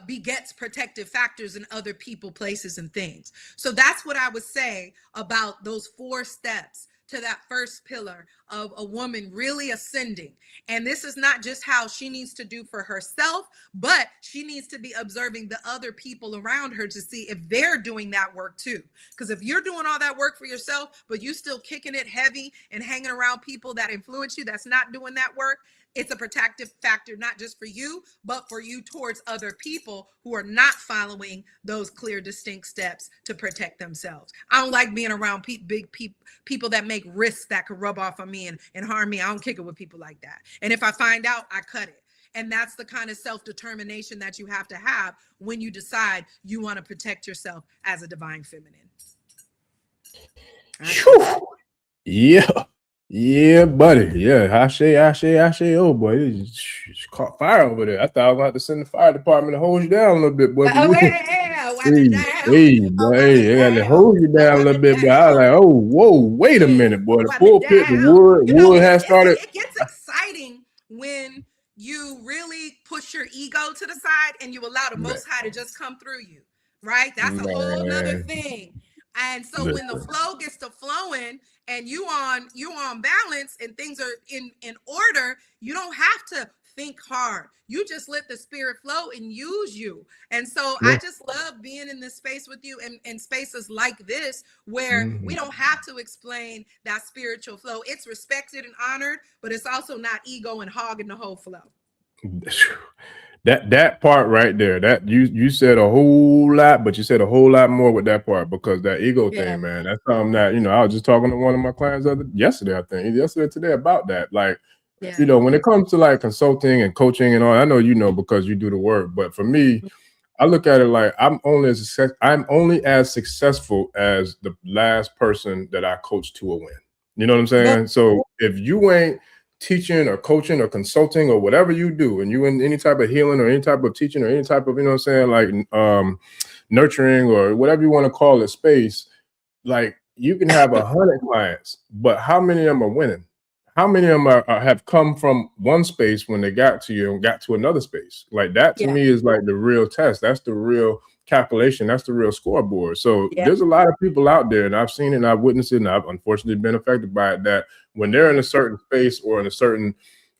begets protective factors in other people, places, and things. So that's what I would say about those 4 steps to that first pillar of a woman really ascending. And this is not just how she needs to do for herself, but she needs to be observing the other people around her to see if they're doing that work too. Because if you're doing all that work for yourself, but you still kicking it heavy and hanging around people that influence you, that's not doing that work, it's a protective factor, not just for you, but for you towards other people who are not following those clear, distinct steps to protect themselves. I don't like being around big people that make risks that could rub off on me and harm me. I don't kick it with people like that. And if I find out, I cut it. And that's the kind of self-determination that you have to have when you decide you want to protect yourself as a divine feminine. Yeah. Yeah, buddy. Yeah, I say, oh boy, it just caught fire over there. I thought I was going to have to send the fire department to hold you down a little bit, boy. Hey, they got to hold you down a little bit, but I was like, oh, whoa, wait a minute, boy. The pulpit, the wood has started. It gets exciting when you really push your ego to the side and you allow the Most High to just come through you, right? That's a whole nother thing. And so when the flow gets to flowing and you on balance and things are in order, you don't have to think hard. You just let the spirit flow and use you. And so I just love being in this space with you and spaces like this where we don't have to explain that spiritual flow. It's respected and honored, but it's also not ego and hogging the whole flow. That part right there, that you said a whole lot, but you said a whole lot more with that part, because that ego thing, man, that's something that, I was just talking to one of my clients yesterday today about that. Like, Yeah. You know, when it comes to like consulting and coaching and all, I know you know because you do the work, but for me, I look at it like I'm only as successful as the last person that I coached to a win. You know what I'm saying? So if you ain't teaching or coaching or consulting or whatever you do, and you in any type of healing or any type of teaching or any type of, you know what I'm saying, like nurturing or whatever you want to call it space, like you can have 100 clients, but how many of them are winning? How many of them have come from one space when they got to you and got to another space? Like that to me is like the real test. That's the real calculation. That's the real scoreboard. So there's a lot of people out there, and I've seen it and I've witnessed it, and I've unfortunately been affected by it, that when they're in a certain space or in a certain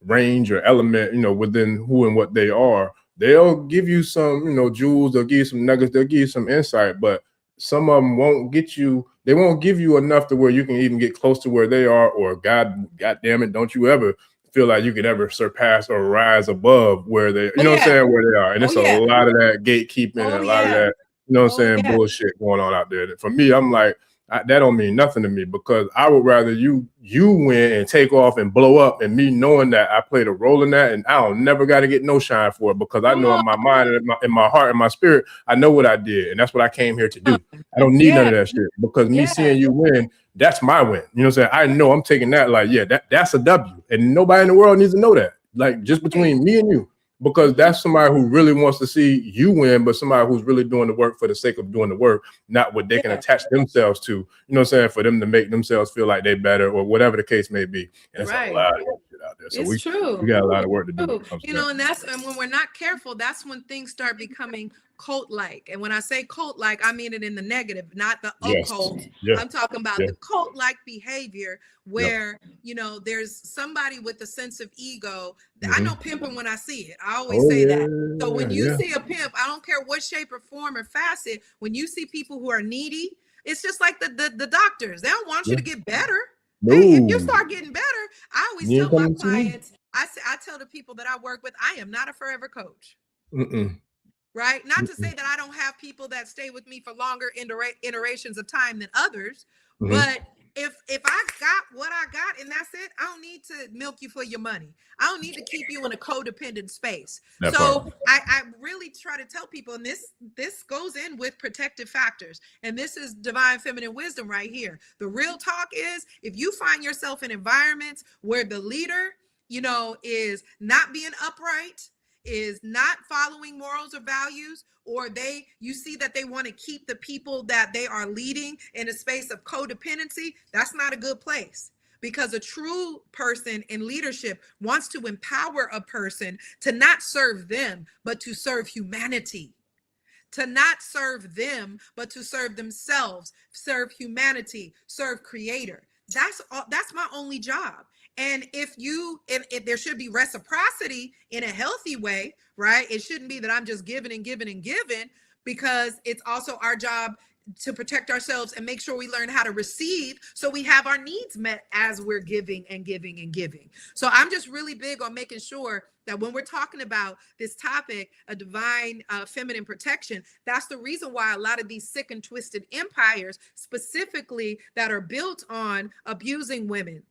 range or element, you know, within who and what they are, they'll give you some, you know, jewels, they'll give you some nuggets, they'll give you some insight, but some of them won't get you, they won't give you enough to where you can even get close to where they are, or God damn it, don't you ever feel like you could ever surpass or rise above where they, you know what I'm saying, where they are. And it's a lot of that gatekeeping and a lot of that, you know what I'm saying, bullshit going on out there. For me, I'm like, that don't mean nothing to me, because I would rather you win and take off and blow up, and me knowing that I played a role in that, and I don't never got to get no shine for it, because I know in my mind and in my heart and my spirit, I know what I did, and that's what I came here to do. I don't need none of that shit, because me seeing you win, that's my win. You know what I'm saying? I know I'm taking that like, that's a W, and nobody in the world needs to know that. Like, just between me and you. Because that's somebody who really wants to see you win, but somebody who's really doing the work for the sake of doing the work, not what they can attach themselves to, you know what I'm saying, for them to make themselves feel like they're better or whatever the case may be. And it's a lot of shit out there. So we got a lot of work to do. You know, and when we're not careful, that's when things start becoming cult-like. And when I say cult-like, I mean it in the negative, not the occult. I'm talking about the cult-like behavior where, you know, there's somebody with a sense of ego. I know pimping when I see it. I always say that. So when you see a pimp, I don't care what shape or form or facet, when you see people who are needy, it's just like the doctors. They don't want you to get better. No. Hey, if you start getting better, I always tell my clients, I tell the people that I work with, I am not a forever coach. Right? Not to say that I don't have people that stay with me for longer iterations of time than others, but if I got what I got and that's it, I don't need to milk you for your money. I don't need to keep you in a codependent space. So I really try to tell people, and this goes in with protective factors, and this is divine feminine wisdom right here. The real talk is, if you find yourself in environments where the leader, you know, is not being upright, is not following morals or values, or you see that they want to keep the people that they are leading in a space of codependency, that's not a good place. Because a true person in leadership wants to empower a person to not serve them, but to serve humanity. To not serve them, but to serve themselves, serve humanity, serve creator. That's my only job. And if there should be reciprocity in a healthy way, right? It shouldn't be that I'm just giving and giving and giving, because it's also our job to protect ourselves and make sure we learn how to receive, so we have our needs met as we're giving and giving and giving. So I'm just really big on making sure that when we're talking about this topic, a divine feminine protection, that's the reason why a lot of these sick and twisted empires, specifically that are built on abusing women,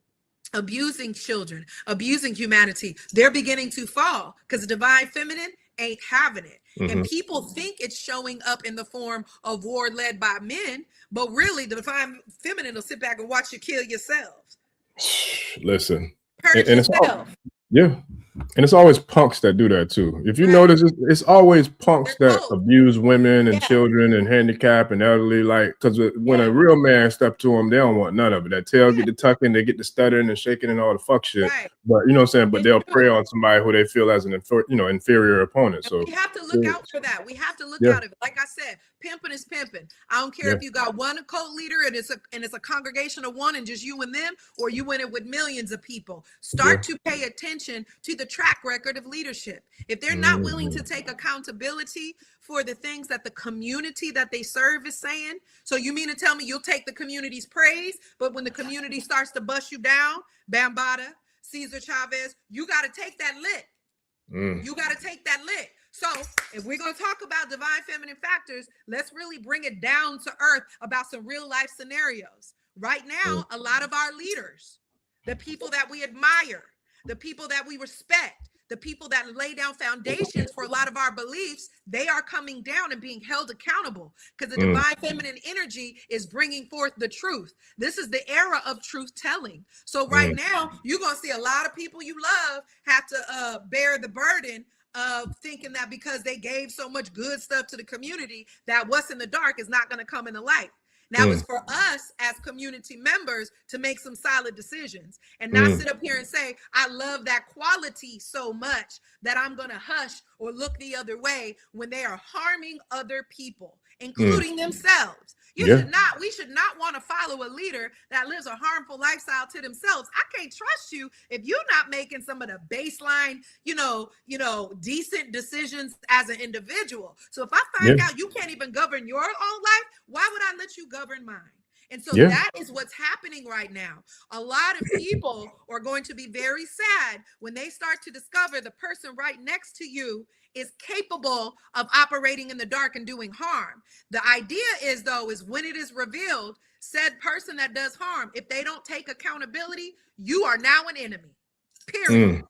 abusing children, abusing humanity, they're beginning to fall, because the divine feminine ain't having it. And people think it's showing up in the form of war led by men, but really the divine feminine will sit back and watch you kill yourselves. Listen, Hurt yourself. And it's always punks that do that too. If you notice, it's always punks that abuse women and children and handicap and elderly. Like, because when a real man step to them, they don't want none of it. That tail get the tucking, they get the stuttering and shaking and all the fuck shit. But you know what I'm saying. But they'll prey on somebody who they feel as an inferior opponent. So we have to look out for that. We have to look out of it. Like I said, pimping is pimping. I don't care if you got one cult leader and it's a congregation of one and just you and them, or you in it with millions of people. Start to pay attention to the track record of leadership. If they're not willing to take accountability for the things that the community that they serve is saying, so you mean to tell me you'll take the community's praise, but when the community starts to bust you down, Bambaataa, Cesar Chavez, you got to take that lick. You got to take that lick. So if we're going to talk about divine feminine factors, let's really bring it down to earth about some real life scenarios. Right now, a lot of our leaders, the people that we admire, the people that we respect, the people that lay down foundations for a lot of our beliefs, they are coming down and being held accountable because the divine feminine energy is bringing forth the truth. This is the era of truth telling. So right now, you're going to see a lot of people you love have to bear the burden of thinking that because they gave so much good stuff to the community, that what's in the dark is not going to come in the light. Now it's for us as community members to make some solid decisions and not sit up here and say, I love that quality so much that I'm going to hush or look the other way when they are harming other people, including themselves. We should not want to follow a leader that lives a harmful lifestyle to themselves. I can't trust you if you're not making some of the baseline, decent decisions as an individual. So if I find out you can't even govern your own life, why would I let you govern mine? And so that is what's happening right now. A lot of people are going to be very sad when they start to discover the person right next to you is capable of operating in the dark and doing harm. The idea is, though, is when it is revealed, said person that does harm, if they don't take accountability, you are now an enemy. Period.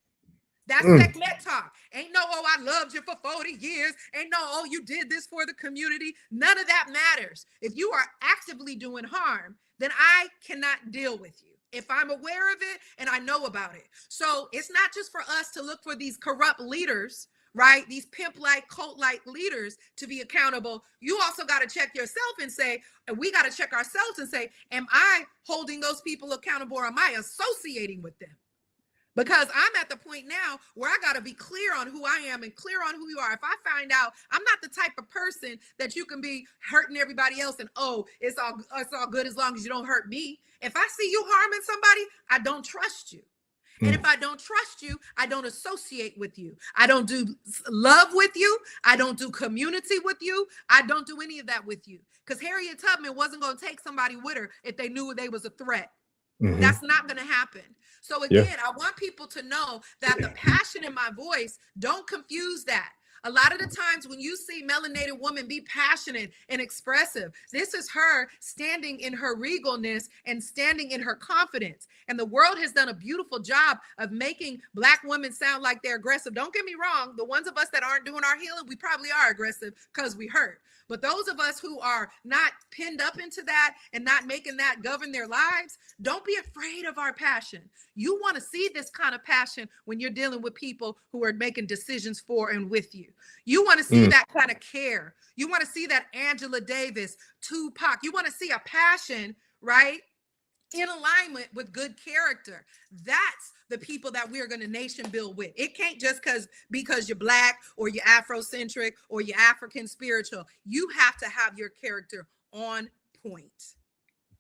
That's Sekhmet talk. Ain't no, oh, I loved you for 40 years. Ain't no, oh, you did this for the community. None of that matters. If you are actively doing harm, then I cannot deal with you. If I'm aware of it and I know about it. So it's not just for us to look for these corrupt leaders, right? These pimp-like, cult-like leaders to be accountable. You also got to check yourself and say, and we got to check ourselves and say, am I holding those people accountable or am I associating with them? Because I'm at the point now where I got to be clear on who I am and clear on who you are. If I find out I'm not the type of person that you can be hurting everybody else and, oh, it's all good as long as you don't hurt me. If I see you harming somebody, I don't trust you. And if I don't trust you, I don't associate with you. I don't do love with you. I don't do community with you. I don't do any of that with you. Because Harriet Tubman wasn't going to take somebody with her if they knew they was a threat. That's not going to happen. So again, I want people to know that the passion in my voice, don't confuse that. A lot of the times when you see melanated woman be passionate and expressive, this is her standing in her regalness and standing in her confidence. And the world has done a beautiful job of making Black women sound like they're aggressive. Don't get me wrong. The ones of us that aren't doing our healing, we probably are aggressive because we hurt. But those of us who are not pinned up into that and not making that govern their lives, don't be afraid of our passion. You want to see this kind of passion when you're dealing with people who are making decisions for and with you. You want to see that kind of care. You want to see that Angela Davis, Tupac. You want to see a passion, right? In alignment with good character. That's the people that we're going to nation build with. It can't just because you're Black or you're Afrocentric or you're African spiritual. You have to have your character on point.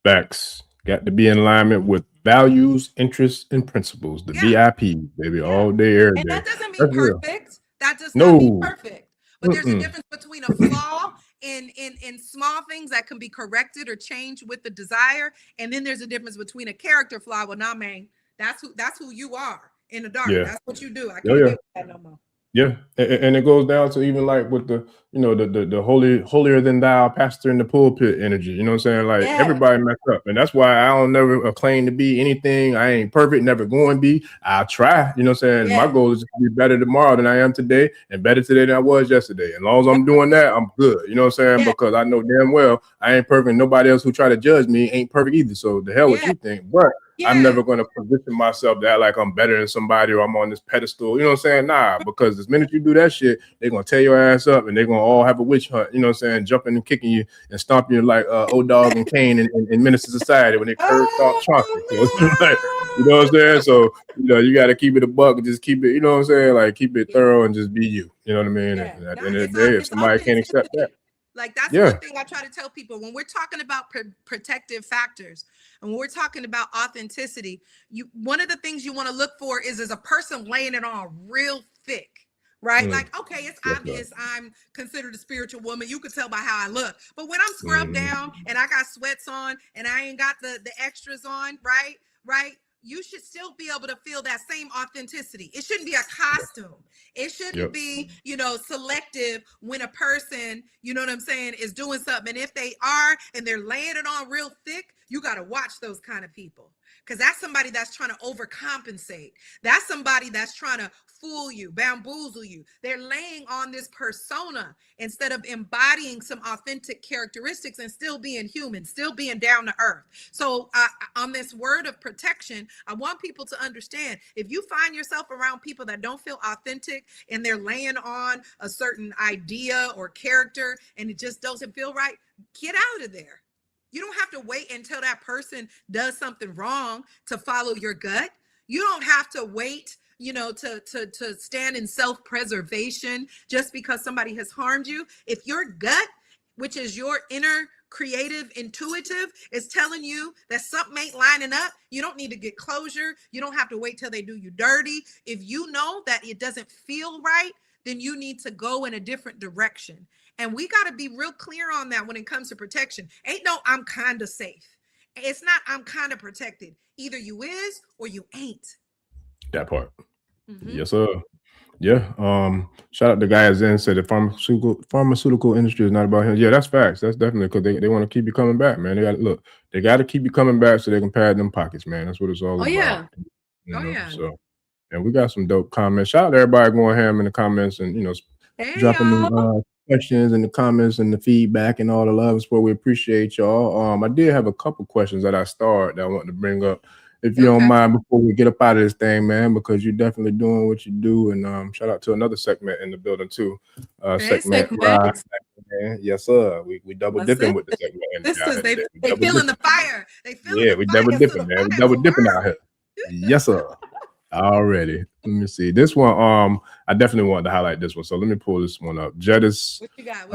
Facts. Got to be in alignment with values, interests, and principles. The VIP, baby, all day, every day. And that doesn't mean perfect. That does not mean perfect. But there's a difference between a flaw in small things that can be corrected or changed with the desire, and then there's a difference between a character flaw. Well, nah, man, that's who you are in the dark. That's what you do. I can't get that no more. Yeah, and it goes down to even like with the, the holier than thou pastor in the pulpit energy. You know what I'm saying? Like everybody mess up, and that's why I don't never claim to be anything. I ain't perfect, never going to be. I'll try. You know what I'm saying? My goal is to be better tomorrow than I am today, and better today than I was yesterday. As long as I'm doing that, I'm good. You know what I'm saying? Because I know damn well I ain't perfect. Nobody else who try to judge me ain't perfect either. So the hell what you think, but. I'm never going to position myself that like I'm better than somebody or I'm on this pedestal. You know what I'm saying? Nah, because the minute you do that shit, they're going to tear your ass up and they're going to all have a witch hunt. You know what I'm saying? Jumping and kicking you and stomping you like O-Dog and Kane in Minister Society when they curve thought chocolate. So, like, you know what I'm saying? So, you got to keep it a buck and just keep it, you know what I'm saying? Like keep it thorough and just be you. You know what I mean? And at the end of the day, if somebody can't accept that. Like that's one thing I try to tell people when we're talking about protective factors and when we're talking about authenticity, one of the things you want to look for is a person laying it on real thick, right? Like, okay, it's obvious I'm considered a spiritual woman. You could tell by how I look. But when I'm scrubbed down and I got sweats on and I ain't got the extras on, right? You should still be able to feel that same authenticity. It shouldn't be a costume. It shouldn't be, selective when a person, you know what I'm saying, is doing something. And if they are and they're laying it on real thick, you got to watch those kind of people because that's somebody that's trying to overcompensate. That's somebody that's trying to fool you, bamboozle you. They're laying on this persona instead of embodying some authentic characteristics and still being human, still being down to earth. So on this word of protection, I want people to understand, if you find yourself around people that don't feel authentic and they're laying on a certain idea or character and it just doesn't feel right, get out of there. You don't have to wait until that person does something wrong to follow your gut. You don't have to wait, to stand in self-preservation just because somebody has harmed you. If your gut, which is your inner creative, intuitive, is telling you that something ain't lining up, you don't need to get closure. You don't have to wait till they do you dirty. If you know that it doesn't feel right, then you need to go in a different direction. And we got to be real clear on that when it comes to protection. Ain't no, I'm kind of safe. It's not, I'm kind of protected. Either you is or you ain't. That part. Yes, sir. Yeah. Shout out to guys in said the pharmaceutical industry is not about him. Yeah, that's facts. That's definitely because they want to keep you coming back, man. They got to keep you coming back so they can pad them pockets, man. That's what it's all about. Yeah. So, and we got some dope comments. Shout out to everybody going ham in the comments and dropping the questions in the comments and the feedback and all the love and support. We appreciate y'all. I did have a couple questions that I started that I want to bring up, if you don't mind, before we get up out of this thing, man, because you're definitely doing what you do. And shout out to another segment in the building too. Segment. Yes, sir. We double dipping with the segment. They feeling the fire. They feeling we double dipping, man. We double dipping out here. Yes, sir. Already. Let me see. This one, I definitely want to highlight this one. So let me pull this one up. Jettis. What you got?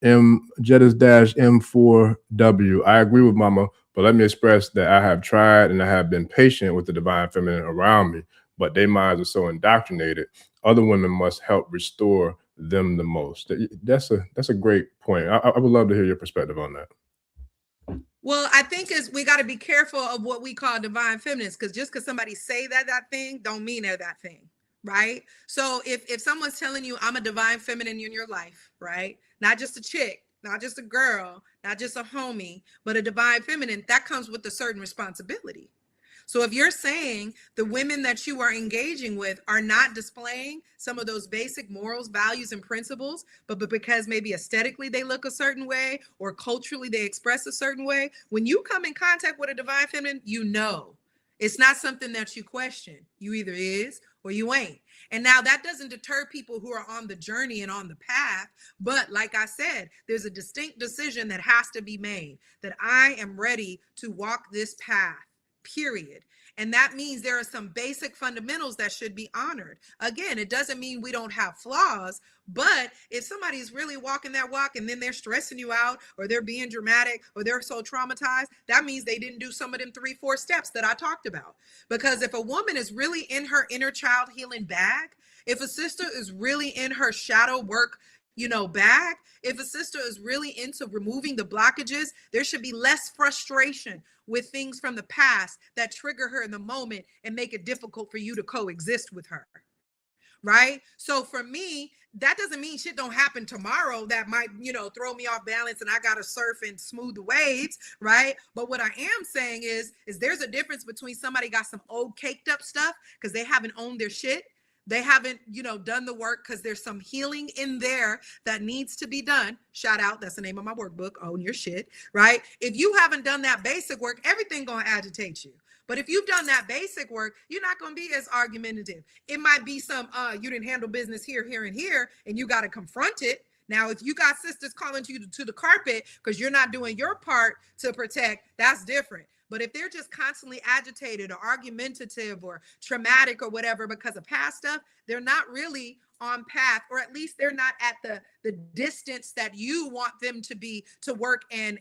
Jettis-M4W. I agree with Mama, but let me express that I have tried and I have been patient with the divine feminine around me, but their minds are so indoctrinated. Other women must help restore them the most. That's a great point. I would love to hear your perspective on that. Well, I think we got to be careful of what we call divine feminines, because just because somebody say that thing don't mean they're that thing, right? So if someone's telling you I'm a divine feminine in your life, right? Not just a chick, not just a girl, not just a homie, but a divine feminine, that comes with a certain responsibility. So if you're saying the women that you are engaging with are not displaying some of those basic morals, values, and principles, but because maybe aesthetically they look a certain way or culturally they express a certain way, when you come in contact with a divine feminine, it's not something that you question. You either is or you ain't. And now that doesn't deter people who are on the journey and on the path. But like I said, there's a distinct decision that has to be made, that I am ready to walk this path. Period. And that means there are some basic fundamentals that should be honored. Again, it doesn't mean we don't have flaws, but if somebody's really walking that walk and then they're stressing you out or they're being dramatic or they're so traumatized, that means they didn't do some of them 3-4 steps that I talked about. Because if a woman is really in her inner child healing bag, if a sister is really in her shadow work bag, if a sister is really into removing the blockages, there should be less frustration with things from the past that trigger her in the moment and make it difficult for you to coexist with her. Right? So for me, that doesn't mean shit don't happen tomorrow that might, throw me off balance and I got to surf and smooth the waves. Right? But what I am saying is there's a difference between somebody got some old caked up stuff because they haven't owned their shit. They haven't, done the work because there's some healing in there that needs to be done. Shout out, that's the name of my workbook, Own Your Shit, right? If you haven't done that basic work, everything gonna agitate you. But if you've done that basic work, you're not gonna be as argumentative. It might be some, you didn't handle business here, and here, and you gotta confront it. Now, if you got sisters calling you to the carpet because you're not doing your part to protect, that's different. But if they're just constantly agitated or argumentative or traumatic or whatever because of past stuff, they're not really on path, or at least they're not at the distance that you want them to be to work in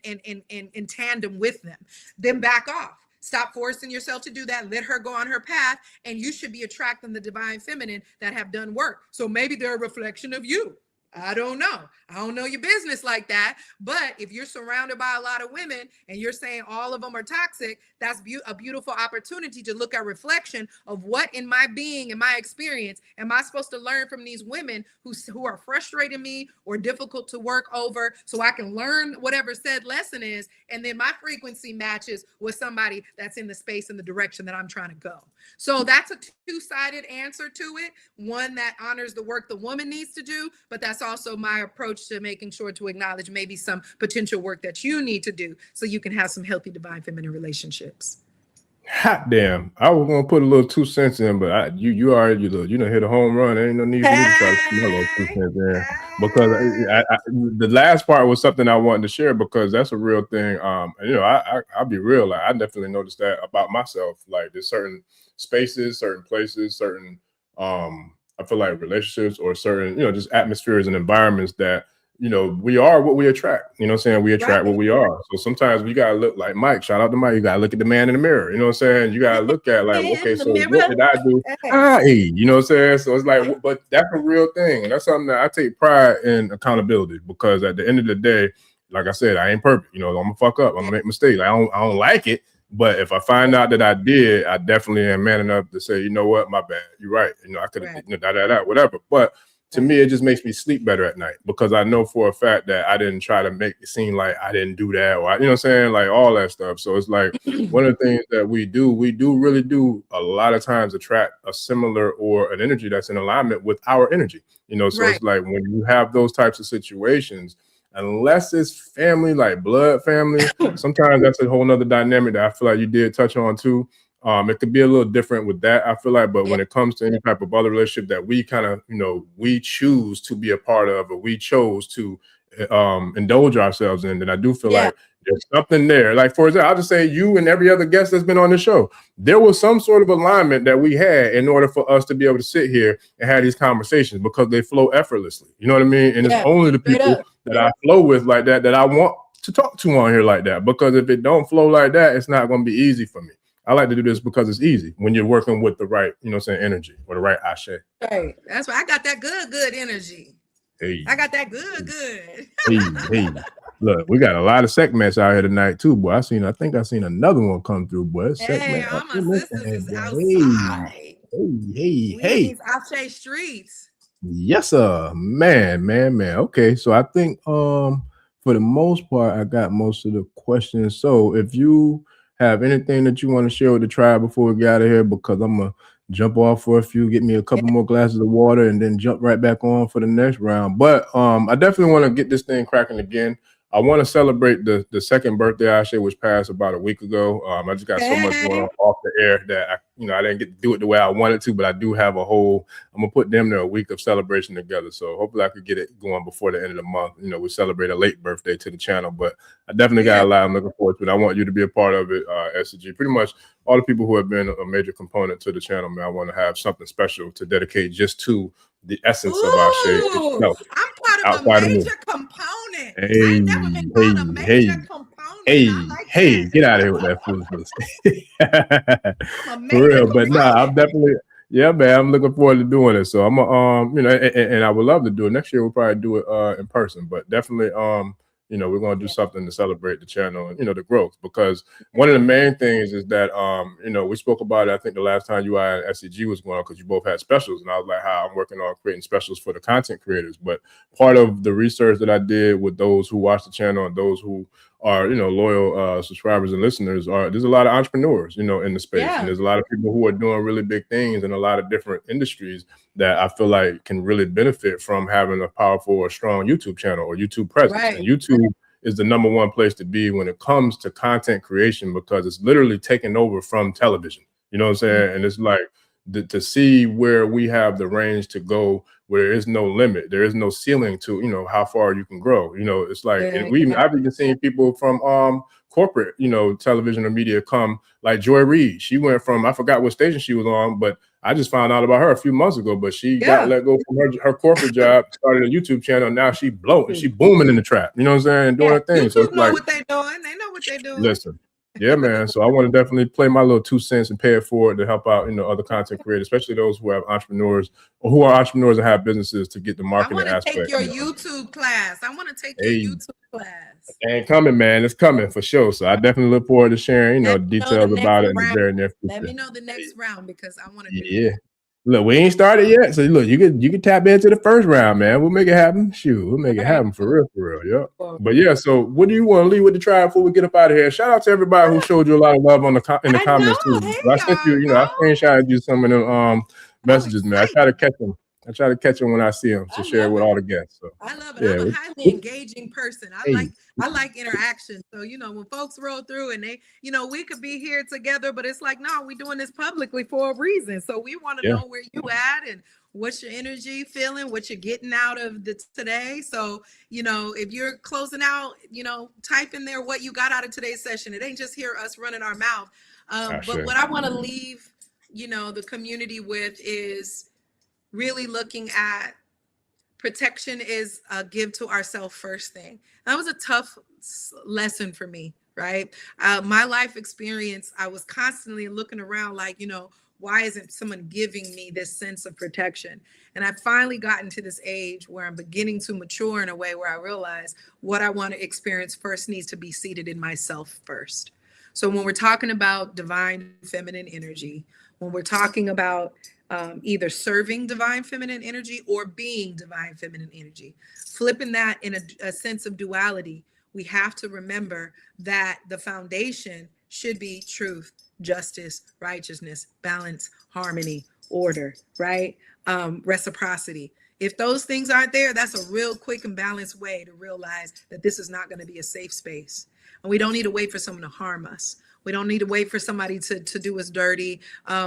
tandem with them. Then back off. Stop forcing yourself to do that. Let her go on her path, and you should be attracting the divine feminine that have done work. So maybe they're a reflection of you. I don't know. I don't know your business like that. But if you're surrounded by a lot of women and you're saying all of them are toxic, that's a beautiful opportunity to look at reflection of what in my being and my experience am I supposed to learn from these women who are frustrating me or difficult to work over, so I can learn whatever said lesson is. And then my frequency matches with somebody that's in the space and the direction that I'm trying to go. So that's a two-sided answer to it. One that honors the work the woman needs to do, but that's also my approach to making sure to acknowledge maybe some potential work that you need to do so you can have some healthy divine feminine relationships. Hot damn! I was gonna put a little 2 cents in, but you already hit a home run. There ain't no need for me to try to put my little 2 cents in, because the last part was something I wanted to share, because that's a real thing. I'll be real. Like, I definitely noticed that about myself. Like, there's certain spaces, certain places, certain I feel like relationships or certain just atmospheres and environments that we are what we attract. You know what I'm saying? We attract what we are. So sometimes we gotta look like Mike. Shout out to Mike. You gotta look at the man in the mirror. You know what I'm saying? You gotta look at like, okay, so what did I do? You know what I'm saying? So it's like, but that's a real thing. And that's something that I take pride in, accountability, because at the end of the day, like I said, I ain't perfect. I'm gonna fuck up. I'm gonna make mistakes. I don't like it. But if I find out that I did, I definitely am man enough to say, you know what, my bad. You're right. I could have whatever. But to me, it just makes me sleep better at night, because I know for a fact that I didn't try to make it seem like I didn't do that, or you know what I'm saying, like all that stuff. So it's like one of the things that we really do a lot of times attract a similar or an energy that's in alignment with our energy. So it's like when you have those types of situations, unless it's family, like blood family, sometimes that's a whole nother dynamic that I feel like you did touch on too. It could be a little different with that, I feel like, but when it comes to any type of other relationship that we kind of, we choose to be a part of, or we chose to indulge ourselves in, then I do feel like there's something there. Like, for example, I'll just say you and every other guest that's been on the show, there was some sort of alignment that we had in order for us to be able to sit here and have these conversations, because they flow effortlessly. You know what I mean? And it's only the people that I flow with like that I want to talk to on here like that, because if it don't flow like that, it's not going to be easy for me. I like to do this because it's easy when you're working with the right, energy, or the right ashe. Right. That's why I got that good energy. Hey. I got that good. Hey. Look, we got a lot of Sekhmets out here tonight too, boy. I think I seen another one come through, boy. Hey, all my sisters is outside. Hey. These outside streets. Yes, sir. Man. Okay, so I think for the most part, I got most of the questions. So if you have anything that you want to share with the tribe before we get out of here, because I'm gonna jump off for a few, get me a couple more glasses of water, and then jump right back on for the next round. But I definitely want to get this thing cracking again. I want to celebrate the second birthday Ashe, which passed about a week ago. I just got so much going on off the air that I didn't get to do it the way I wanted to, but I do have I'm gonna put them there a week of celebration together. So hopefully I could get it going before the end of the month. We celebrate a late birthday to the channel, but I definitely got a lot I'm looking forward to it. I want you to be a part of it, SCG. Pretty much all the people who have been a major component to the channel, man, I want to have something special to dedicate just to the essence of our shade itself. I'm part of a major component. I never been called a major component. Get out of here with that foolishness. For real, but I'm definitely, man, I'm looking forward to doing it. So I'm and I would love to do it next year. We'll probably do it in person, but definitely we're going to do something to celebrate the channel and the growth, because one of the main things is that we spoke about it, I think the last time you and SCG was going on, because you both had specials, and I was like, how I'm working on creating specials for the content creators. But part of the research that I did with those who watch the channel and those who are loyal subscribers and listeners, there's a lot of entrepreneurs in the space, and there's a lot of people who are doing really big things in a lot of different industries that I feel like can really benefit from having a powerful or strong YouTube channel or YouTube presence. And YouTube is the #1 place to be when it comes to content creation, because it's literally taken over from television. You know what I'm saying? And it's like to see where we have the range to go, where there is no limit, there is no ceiling to how far you can grow. It's like, and I've even seen people from corporate television or media come, like Joy Reid. She went from, I forgot what station she was on, but I just found out about her a few months ago. But she got let go from her corporate job, started a YouTube channel. Now she booming in the trap. You know what I'm saying? Doing her thing. So it's like, what they're doing. They know what they're doing. Listen, Yeah, man. So I want to definitely play my little 2 cents and pay it forward to help out, other content creators, especially those who have entrepreneurs or who are entrepreneurs and have businesses to get the marketing aspect. I want to take your YouTube class. I want to take your YouTube class. And coming, man. It's coming for sure. So I definitely look forward to sharing, details about it in the very near future. Let me know the next round because I want to do that. Look, we ain't started yet. So look, you can tap into the first round, man. We'll make it happen. Shoot, we'll make it happen for real. Yeah. But yeah, so what do you want to leave with the tribe before we get up out of here? Shout out to everybody who showed you a lot of love in the comments too. Hey, I sent you, I screenshotted you some of them messages, man. I try to catch them. I try to catch them when I see them to share with all the guests. So I love it. Yeah, I'm a highly engaging person. I like interaction. So, when folks roll through and they, we could be here together, but it's like, no, we're doing this publicly for a reason. So we want to know where you at and what's your energy feeling, what you're getting out of today. So, if you're closing out, type in there what you got out of today's session. It ain't just hear us running our mouth. But what I want to leave, the community with is really looking at protection is a give to ourselves first thing. That was a tough lesson for me, right? My life experience, I was constantly looking around like, why isn't someone giving me this sense of protection? And I've finally gotten to this age where I'm beginning to mature in a way where I realize what I want to experience first needs to be seated in myself first. So when we're talking about divine feminine energy, when we're talking about either serving divine feminine energy or being divine feminine energy, flipping that in a sense of duality, we have to remember that the foundation should be truth, justice, righteousness, balance, harmony, order, right? Reciprocity. If those things aren't there, that's a real quick and balanced way to realize that this is not going to be a safe space. And we don't need to wait for someone to harm us. We don't need to wait for somebody to do us dirty.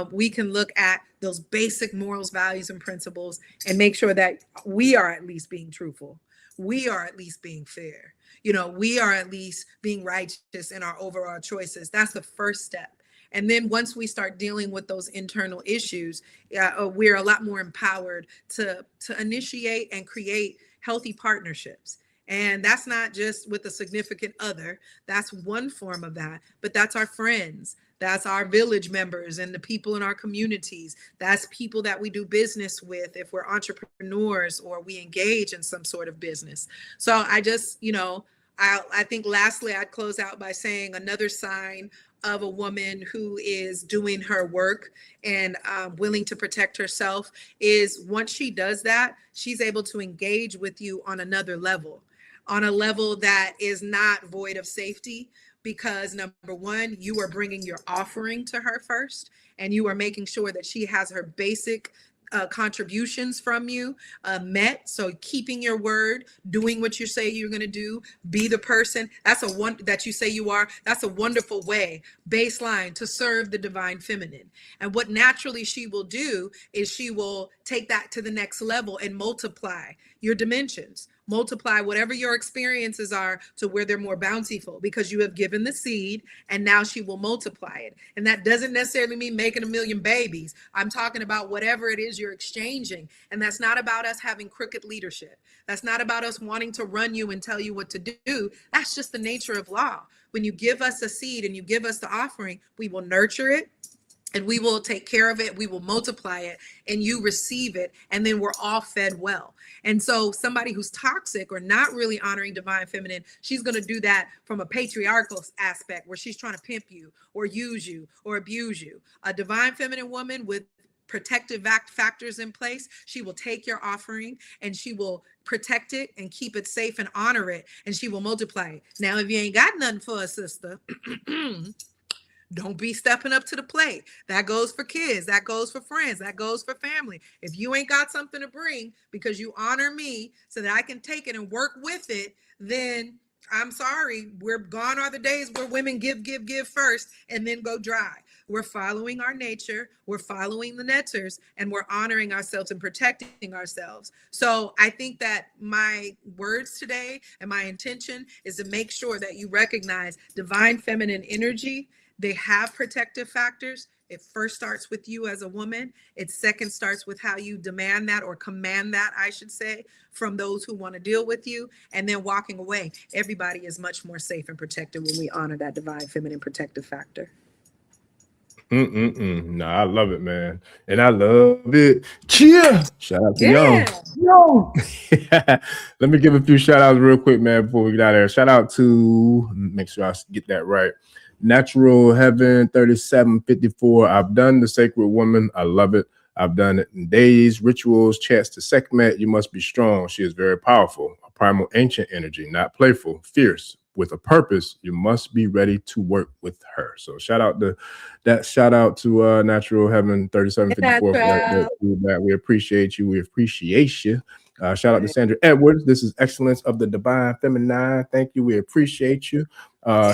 We can look at those basic morals, values, and principles and make sure that we are at least being truthful. We are at least being fair. We are at least being righteous in our overall choices. That's the first step. And then once we start dealing with those internal issues, we're a lot more empowered to initiate and create healthy partnerships. And that's not just with a significant other. That's one form of that, but that's our friends. That's our village members and the people in our communities. That's people that we do business with if we're entrepreneurs or we engage in some sort of business. So I just, I think lastly, I'd close out by saying another sign of a woman who is doing her work and willing to protect herself is once she does that, she's able to engage with you on another level. On a level that is not void of safety, because number one, you are bringing your offering to her first, and you are making sure that she has her basic contributions from you met. So keeping your word, doing what you say you're going to do, be the person that you say you are. That's a wonderful way, baseline, to serve the divine feminine. And what naturally she will do is she will take that to the next level and multiply your dimensions. Multiply whatever your experiences are to where they're more bountiful, because you have given the seed and now she will multiply it. And that doesn't necessarily mean making 1 million babies. I'm talking about whatever it is you're exchanging. And that's not about us having crooked leadership. That's not about us wanting to run you and tell you what to do. That's just the nature of law. When you give us a seed and you give us the offering, we will nurture it. And we will take care of it. We will multiply it and you receive it. And then we're all fed well. And so somebody who's toxic or not really honoring divine feminine, she's going to do that from a patriarchal aspect where she's trying to pimp you or use you or abuse you. A divine feminine woman with protective factors in place, she will take your offering and she will protect it and keep it safe and honor it. And she will multiply it. Now, if you ain't got nothing for a sister, don't be stepping up to the plate. That goes for kids. That goes for friends. That goes for family. If you ain't got something to bring because you honor me so that I can take it and work with it, then I'm sorry. We're gone are the days where women give first and then go dry. We're following our nature. We're following the netters and we're honoring ourselves and protecting ourselves. So I think that my words today and my intention is to make sure that you recognize divine feminine energy. They have protective factors. It first starts with you as a woman. It second starts with how you demand that or command that, I should say, from those who want to deal with you, and then walking away. Everybody is much more safe and protected when we honor that divine feminine protective factor. No, I love it, man. And I love it. Cheer! Shout out to y'all. Yo! Let me give a few shout outs real quick, man, before we get out of there. Shout out to, make sure I get that right, Natural Heaven 3754. I've done the Sacred Woman. I love it. I've done it in days, rituals, chants to Sekhmet. You must be strong. She is very powerful, a primal ancient energy, not playful, fierce, with a purpose. You must be ready to work with her. So shout out to Natural Heaven 3754 for that feedback. We appreciate you. We appreciate you. Shout out to Sandra Edwards. This is Excellence of the Divine Feminine. Thank you. We appreciate you.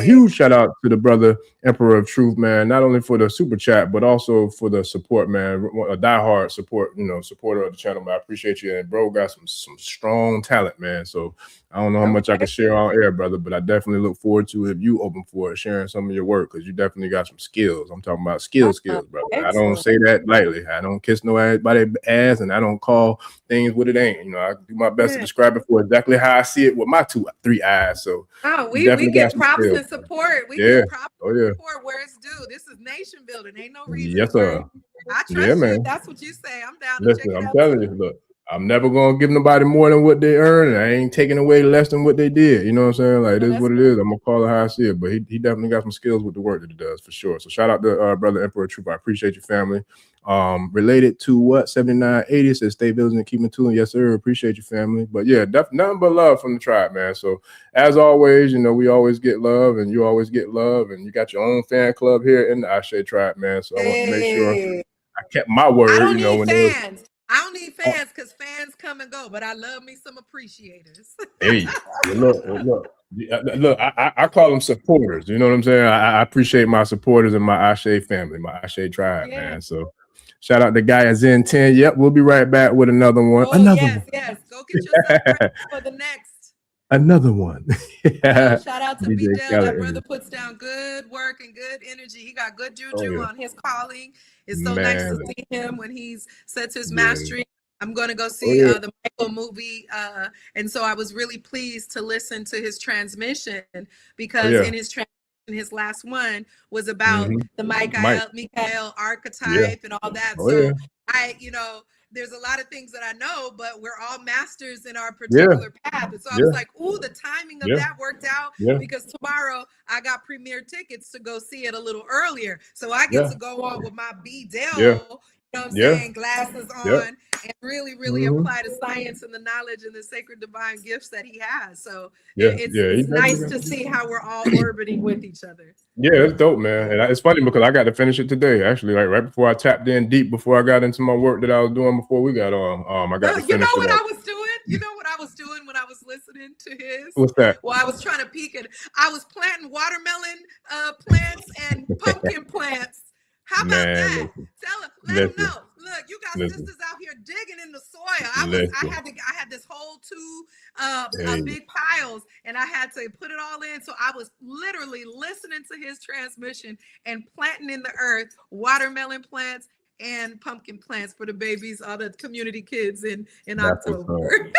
Huge shout out to the brother Emperor of Truth, man. Not only for the super chat, but also for the support, man. A diehard supporter of the channel, man. I appreciate you. And bro got some strong talent, man. So I don't know how much I can share on air, brother, but I definitely look forward to, if you open for it, sharing some of your work, because you definitely got some skills. I'm talking about skills, brother. Excellent. I don't say that lightly. I don't kiss nobody's ass, and I don't call things what it ain't. You know, I do my best to describe it for exactly how I see it with my 2-3 eyes. So we get props and support. We get props and support where it's due. This is nation building. Ain't no reason. Yes, sir. I trust you. That's what you say. I'm down to check it out. I'm telling you, look, I'm never gonna give nobody more than what they earn, and I ain't taking away less than what they did. You know what I'm saying? Like, it is what it is. I'm gonna call it how I see it. But he definitely got some skills with the work that he does, for sure. So shout out to brother Emperor Troop. I appreciate your family. Related to what 7980 says, stay vigilant and keep in tune. Yes, sir. Appreciate your family. But yeah, nothing but love from the tribe, man. So as always, you know, we always get love, and you always get love, and you got your own fan club here in the Ashe tribe, man. So I want to make sure I kept my word. I don't need fans. I don't need fans, because fans come and go, but I love me some appreciators. Hey, look. I call them supporters. You know what I'm saying? I appreciate my supporters and my Ashe family, my Ashe tribe, man. So shout out to Gaia Zen 10. Yep, we'll be right back with another one. Yes. Go get yourself ready for the next. Another one. Shout out to B Dell. That brother puts down good work and good energy. He got good juju on his calling. It's so nice to see him when he sets his mastery. I'm going to go see the Michael movie. And so I was really pleased to listen to his transmission, because in his transmission, his last one was about the Michael archetype and all that. There's a lot of things that I know, but we're all masters in our particular path. And so I was like, ooh, the timing of that worked out, because tomorrow I got premiere tickets to go see it a little earlier. So I get to go on with my B Dell, you know what I'm saying, glasses on, and really apply the science and the knowledge and the sacred divine gifts that he has. So it's nice to see how we're all orbiting with each other. Yeah, that's dope, man. And it's funny because I got to finish it today, actually, like right before I tapped in deep, before I got into my work that I was doing before we got on. I got to finish You know what I was doing? You know what I was doing when I was listening to his? What's that? Well, I was trying to peek it. I was planting watermelon plants and pumpkin plants. How about that? Let them know. Look, you got sisters out here digging in the soil. I had this whole 2 big piles, and I had to put it all in. So I was literally listening to his transmission and planting in the earth watermelon plants and pumpkin plants for the babies, all the community kids in October.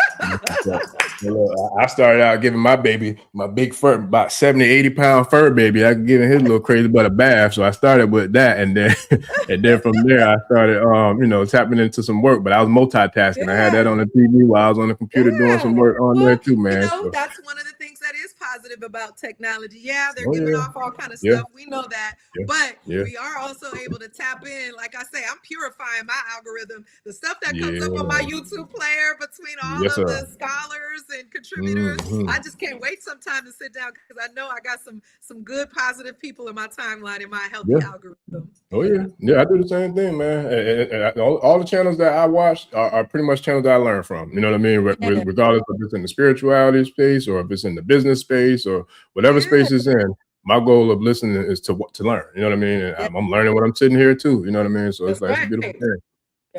I started out giving my baby, my big fur, about 70-80 pound fur baby, I could give him his little crazy butt a bath. So I started with that, and then from there I started tapping into some work, but I was multitasking. I had that on the TV while I was on the computer doing some work on there too, man. That's one of the things that is positive about technology. They're giving off all kind of stuff. We know that, but we are also able to tap in. Like I say, I'm purifying my algorithm. The stuff that comes up on my YouTube player between all of the scholars and contributors, I just can't wait sometime to sit down, because I know I got some good positive people in my timeline in my healthy algorithm. I do the same thing, man. And all the channels that I watch are pretty much channels that I learn from. You know what I mean? Regardless if it's in the spirituality space or if it's in the business space or whatever space it's in. My goal of listening is to learn. You know what I mean? And I'm learning what I'm sitting here too. You know what I mean? So it's like a beautiful thing.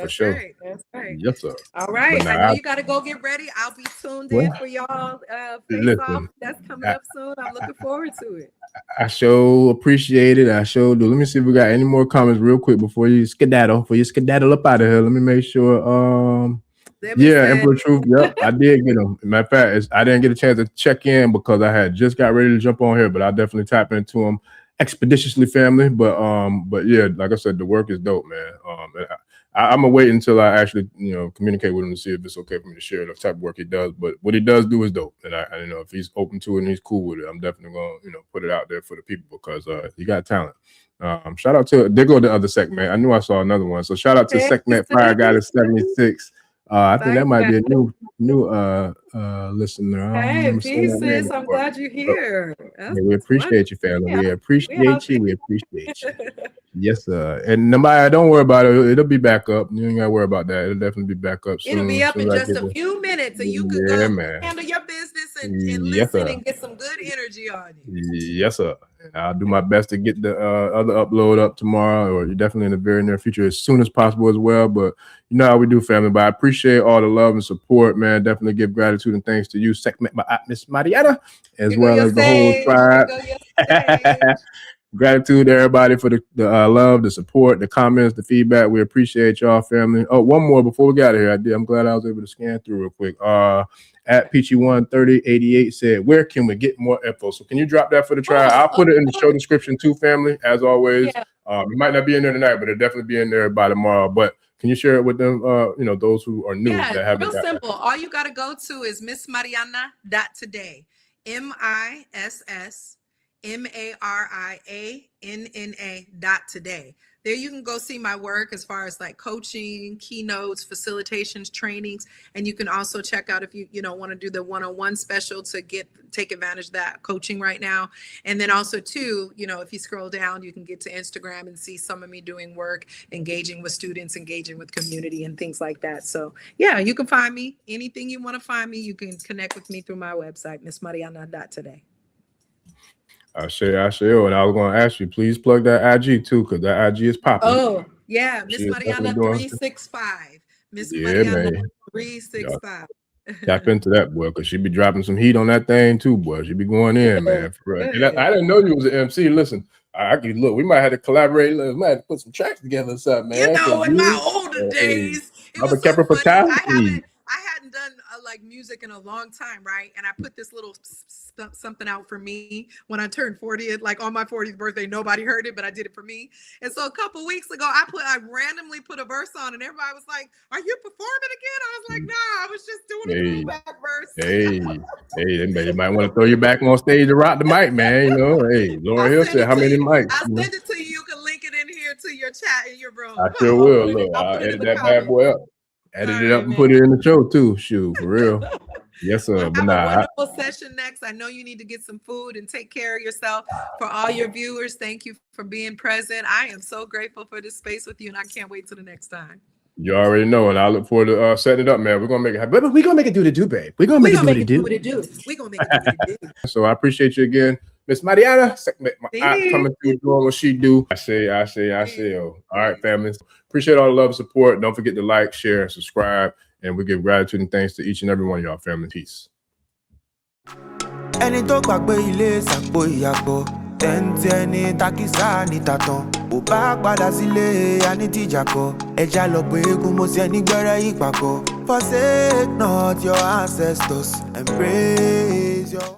That's sure. right. That's right. Yes, sir. All right. Nah, I know you got to go get ready. I'll be tuned in for y'all face off. That's coming up soon. I'm looking forward to it. I sure appreciate it. I sure do. Let me see if we got any more comments real quick before you skedaddle. Up out of here. Let me make sure. Emperor Truth. Yep, I did get them. Matter of fact, I didn't get a chance to check in because I had just got ready to jump on here, but I definitely tap into them expeditiously, family. But yeah, like I said, the work is dope, man. I'm gonna wait until I actually, communicate with him to see if it's okay for me to share the type of work he does. But what he does do is dope, and I if he's open to it and he's cool with it, I'm definitely gonna put it out there for the people because he got talent. Shout out to there go the other Sekhmet. I knew I saw another one, so shout out to Sekhmet Fire Goddess 76. I think that might be a new listener. Hey, pieces. I'm glad you're here. We appreciate you, family. We appreciate you. We appreciate you. Yes, sir. And nobody, don't worry about it. It'll be back up. You ain't gotta worry about that. It'll definitely be back up soon. It'll be up in just a few minutes, and you can go handle your business and listen and get some good energy on you. Yes, sir. I'll do my best to get the other upload up tomorrow, or definitely in the very near future, as soon as possible as well. But you know how we do, family. But I appreciate all the love and support, man. Definitely give gratitude and thanks to you, Sekhmet Maat, Miss Mariana, as well as the whole tribe. Gratitude to everybody for the love, the support, the comments, the feedback. We appreciate y'all, family. Oh, one more before we got here. I'm glad I was able to scan through real quick. At Peachy13088 said, where can we get more info? So can you drop that for the tribe? I'll put it in the show description too, family, as always. It might not be in there tonight, but it'll definitely be in there by tomorrow. But can you share it with them, those who are new that haven't got simple. All you got to go to is missmariana.today. MISSMARIANNA.today. There you can go see my work as far as like coaching, keynotes, facilitations, trainings, and you can also check out if you want to do the one-on-one special to take advantage of that coaching right now. And then also too, if you scroll down, you can get to Instagram and see some of me doing work, engaging with students, engaging with community and things like that. So yeah, you can find me. Anything you want to find me, you can connect with me through my website, missmariana.today. I share. And I was going to ask you, please plug that IG too, because that IG is popping. Oh, yeah. Miss Mariana 365. Miss Mariana 365. Tap into that, boy, because she be dropping some heat on that thing too, boy. She be going in, man. For real. And I didn't know you was an MC. Listen, I could look. We might have to collaborate. We might have to put some tracks together or something, man. In my older days, it was so funny. I hadn't done like music in a long time, right? And I put this little something out for me when I turned 40, like on my 40th birthday. Nobody heard it, but I did it for me. And so a couple weeks ago, I randomly put a verse on, and everybody was like, "Are you performing again?" I was like, "Nah, I was just doing a throwback verse." They might want to throw you back on stage to rock the mic, man. Laura Hill said, "How many mics?" I'll send it to you. You can link it in here to your chat in your room. I sure will. Look, I'll edit that bad boy up. Edit it up and put it in the show too. Shoot, for real. Yes, sir. But have a wonderful session next. I know you need to get some food and take care of yourself. For all your viewers, thank you for being present. I am so grateful for this space with you, and I can't wait till the next time. You already know, and I look forward to setting it up, man. We're gonna make it happen. But we're gonna make it do the do, babe. We're gonna make it do what it do. We're gonna make it do what it do. So I appreciate you again, Miss Mariana Sekhmet Maat, coming through doing what she do. I say. All right, family. Appreciate all the love and support. Don't forget to like, share, and subscribe. And we give gratitude and thanks to each and every one of y'all, family. Peace. Ẹni tó gbàgbé ilé sàpò ìyàgbọ́ tẹ́ǹtì ẹni takísà ní tàtàn ò bá padà sílé anítìjàkọ ẹja lọ pé eégún mo sí ẹni gbẹ́rẹ́ ìpàkọ́ forsake not your ancestors and praise your.